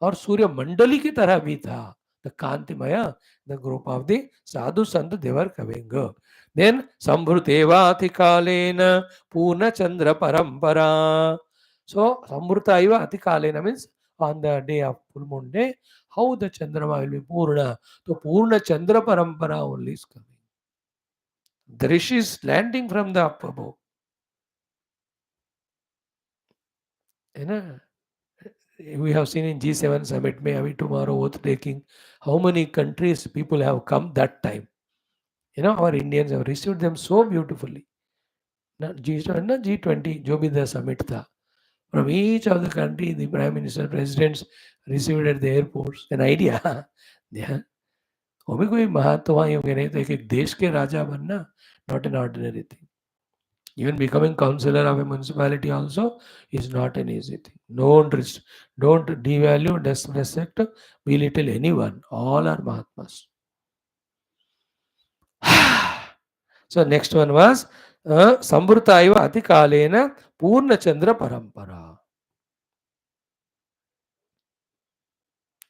और सूर्य मंडली की तरह भी था. द कांतिमय, the group of the sadhu sant देवर कविंग. देन संभृतेवाति कालेन पूर्ण चंद्र परंपरा. So Samvrta Iva Atikalena means on the day of full moon day, how the Chandrama will be Purna. So Purna Chandra Parampara only is coming. The Rishis landing from the up above. You know, We have seen in G7 summit, maybe tomorrow oath taking, how many countries people have come that time. Our Indians have received them so beautifully. Not G7, not G20, जो भी the summit था. From each of the country, the prime minister, presidents received at the airports. An idea. Yeah. वो भी कोई महत्व वहाँ होंगे नहीं तो एक देश के राजा बनना, not an ordinary thing. Even becoming councillor of a municipality also is not an easy thing. Don't devalue, disrespect, belittle anyone. All are Mahatmas. So next one was Samvrtaiva Atikalena Purnachandra Parampara.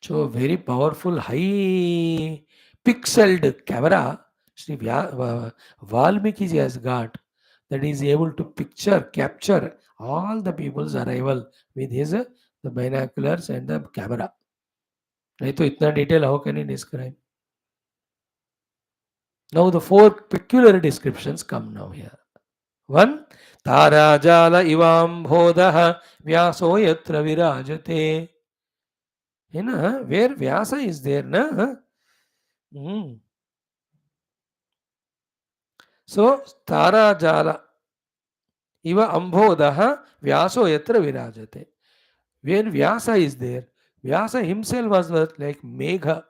So very powerful, high pixeled camera Sri Valmiki has got, that is able to capture all the people's arrival with his the binoculars and the camera. नहीं तो इतना detail how can he describe? Now the four peculiar descriptions come now here. One, Tarajala ivam bhodah vyaso yatra virajate. Where Vyasa is there, na? So, Tarajala iva ambhodah vyaso yatra virajate. When Vyasa is there, Vyasa himself was like Megha,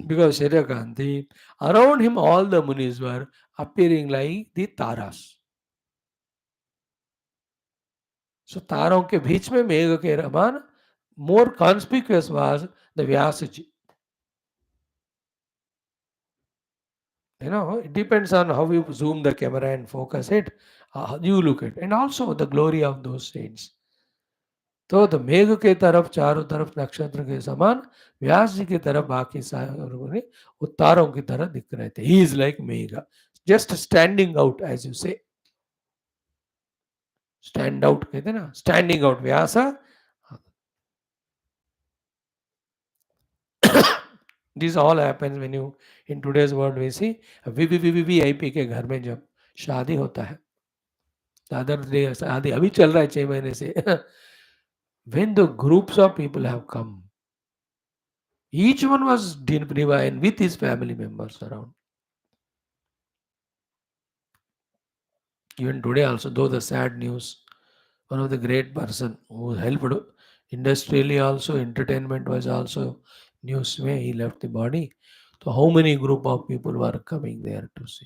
because Shreyakanti, around him all the munis were appearing like the taras. So तारों के बीच में मेघ के Raman, more conspicuous was the Vyasaji. It depends on how you zoom the camera and focus it, you look at, and also the glory of those saints. तो the मेघ के तरफ चारों तरफ नक्षत्र के समान व्यास जी की तरफ बाकी सारे वो तारों की तरह दिख रहे थे. He is like megh, just standing out, as you say. Stand out कहते ना, standing out Vyasa. This all happens when you, in today's world we see VIP के घर में जब शादी होता है, अदर डे शादी अभी चल रहा है 6 महीने से. When the groups of people have come, each one was divine with his family members around. Even today also, though the sad news, one of the great person who helped industrially also, entertainment was also news where he left the body. So how many group of people were coming there to see?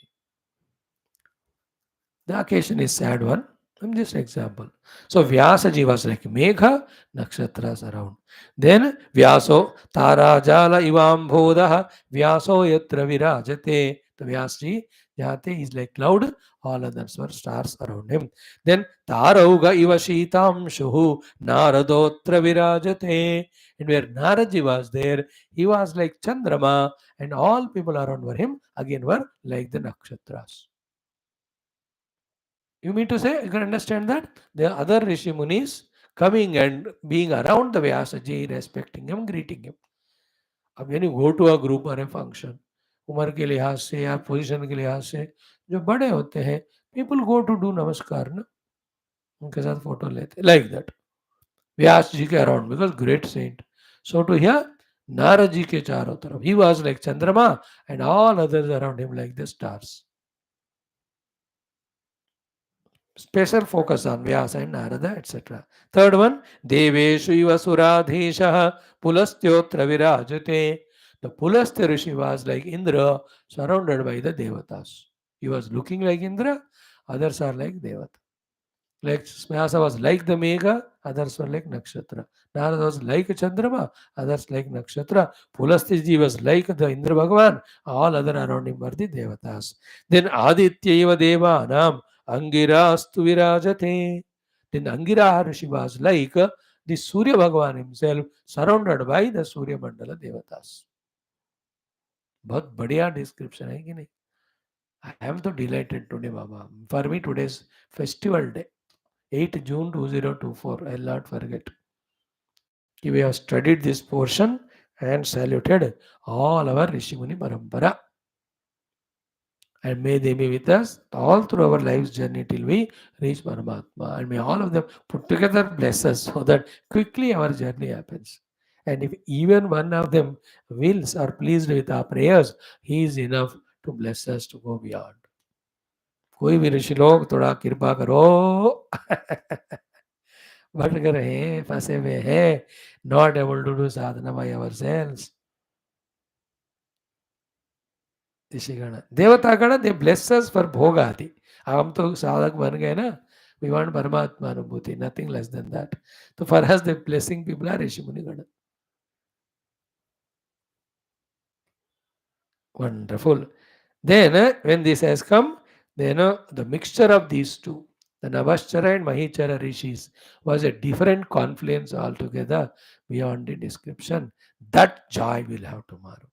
The occasion is sad one. I'm just example. So Vyasaji was like Megha, nakshatras around. Then Vyaso Tarajala Ivam Bhodah Vyaso Yatra Virajate. The Vyasji Jate is like cloud, all others were stars around him. Then Tarauga Iva Shitam Shuhu Naradotra Virajate. And where Naraji was there, he was like Chandrama, and all people around were him again were like the nakshatras. You mean to say, you can understand that? The other Rishi Munis coming and being around the Vyasaji, respecting him, greeting him. अब when you go to a group or a function, उम्र के लिहाज से या position के लिहाज से जो बड़े होते हैं, people go to do नमस्कार ना, उनके साथ फोटो लेते, like that. व्यास जी के around, because great saint. So to here, Narad ji के चारों तरफ, he was like Chandrama and all others around him like the stars. Special focus on Vyasa and Narada, etc. Third one, Deveshu iva suradhesha pulastyotra virajate. The Pulastya Rishi was like Indra, surrounded by the Devatas. He was looking like Indra, others are like Devata. Like Vyasa was like the Megha, others were like Nakshatra. Narada was like Chandrama, others like Nakshatra. Pulastya was like the Indra Bhagavan, all other around him were the Devatas. Then Aditya iva Devanam Angirastu virajate. Then Angira Rishi was like the Surya Bhagavan himself, surrounded by the Surya Mandala Devatas. बहुत बढ़िया description है कि नहीं? I am so delighted today, Baba. For me, today's festival day, 8 June 2024. I'll not forget. We have studied this portion and saluted all our Rishi Muni Parampara. and may they be with us all through our life's journey till we reach Paramatma. And may all of them put together bless us so that quickly our journey happens. And if even one of them wills or pleased with our prayers, he is enough to bless us to go beyond. कोई भी ऋषि लोग थोड़ा कृपा करो भटक रहे हैं फंसे हुए हैं not able to do sadhana by ourselves. ऋषिगण देवतागण दे ब्लेस अस फॉर भोग आदि. हम तो साधक बन गए ना. वी वांट परमात्मा अनुभूति, नथिंग लेस देन दैट. तो for us the blessing people are rishi muni गण. Wonderful. Then, when this has come, then the mixture of these two, the NABHASCHARA and MAHEECHARA rishis, was a different confluence altogether beyond the description. That joy we'll have tomorrow.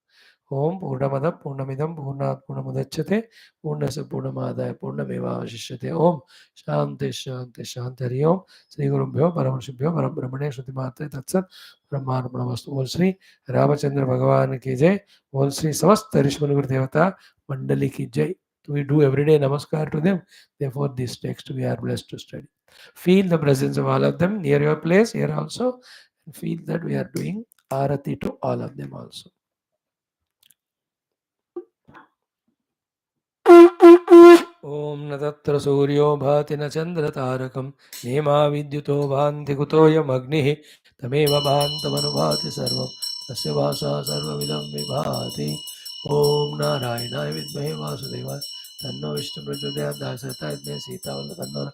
ओम पूर्णमद पूर्णमिदं पूर्णात् पूर्णमुदच्यते पूर्णस्य पूर्णमादाय पूर्णमेवावशिष्यते. ओम शांति शांति शांति. हरि ओम. श्री गुरुभ्यो परमर्षिभ्यो परब्रह्मणे श्रुति मात्रे तत्सत्. ब्रह्मार्पणमस्तु. बोल श्री रामचंद्र भगवान की जय. बोल श्री समस्त ऋषि मुनि देवता मंडली की जय. We do every day namaskar to them. Therefore, this text we are blessed to study. Feel the presence of all of them near your place here also, and feel that we are doing arati to all of them also. ओम न तत्र सूर्यो भाति न चन्द्रतारकं नेमा विद्युतो भान्ति कुतोऽयमग्निः तमेव भान्तमनुभाति सर्वं तस्य भासा सर्वमिदं विभाति. ओम नारायणाय विद्महे वासुदेवाय तन्नो विष्णु प्रचोदयात्. दाशरथाय विद्महे सीतावल्लभ तन्नो.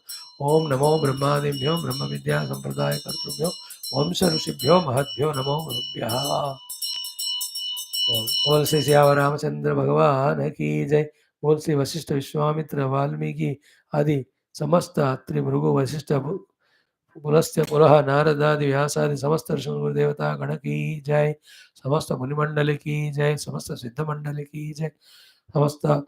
ओम नमो ब्रह्मादिभ्यो ब्रह्म विद्या संप्रदाय कर्तृभ्यो वंश ऋषिभ्यो महद्भ्यो नमो गुरुभ्यः. बोल श्री श्याम रामचंद्र भगवान की जय. बोल श्री वशिष्ठ विश्वामित्र वाल्मीकि आदि समस्त अत्रि भृगु वशिष्ठ पुलस्त्य पुलह नारदादि व्यासादि समस्त ऋषि गुरुदेवता गण की जय. समस्त मुनिमंडल की जय. समस्त सिद्ध मंडल की जय. समस्त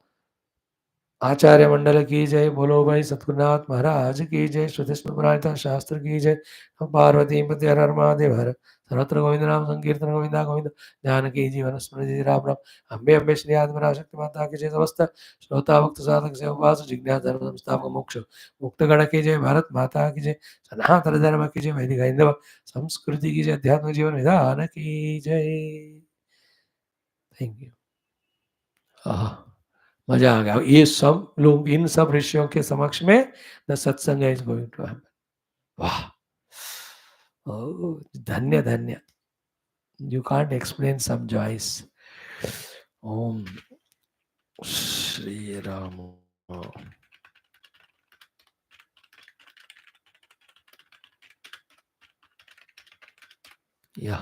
आचार्य मंडल की जय. बोलो भाई सतगुरुनाथ महाराज की जय. श्रुति स्मृति शास्त्र की जय. पार्वती पति हर हर महादेव हर. सर्वत्र गोविंद नाम संकीर्तन गोविंदा गोविंद. जानकी जीवन स्मृति राम राम. अम्बे अम्बे श्री आदिवरा शक्ति माता की जय. समस्त श्रोता भक्त साधक से उपास जिज्ञास धर्म संस्थापक मोक्ष मुक्त गण की जय. भारत माता की जय. सनातन धर्म की जय. वैदिक हिंदव संस्कृति की जय. अध्यात्म जीवन विधान की जय. Thank you. मजा आ गया. ये सब लोग इन सब ऋषियों के समक्ष में द सत्संग इज गोइंग टू हैपन. वाह. धन्य धन्य. You can't explain some joys. Om Shri Ram. या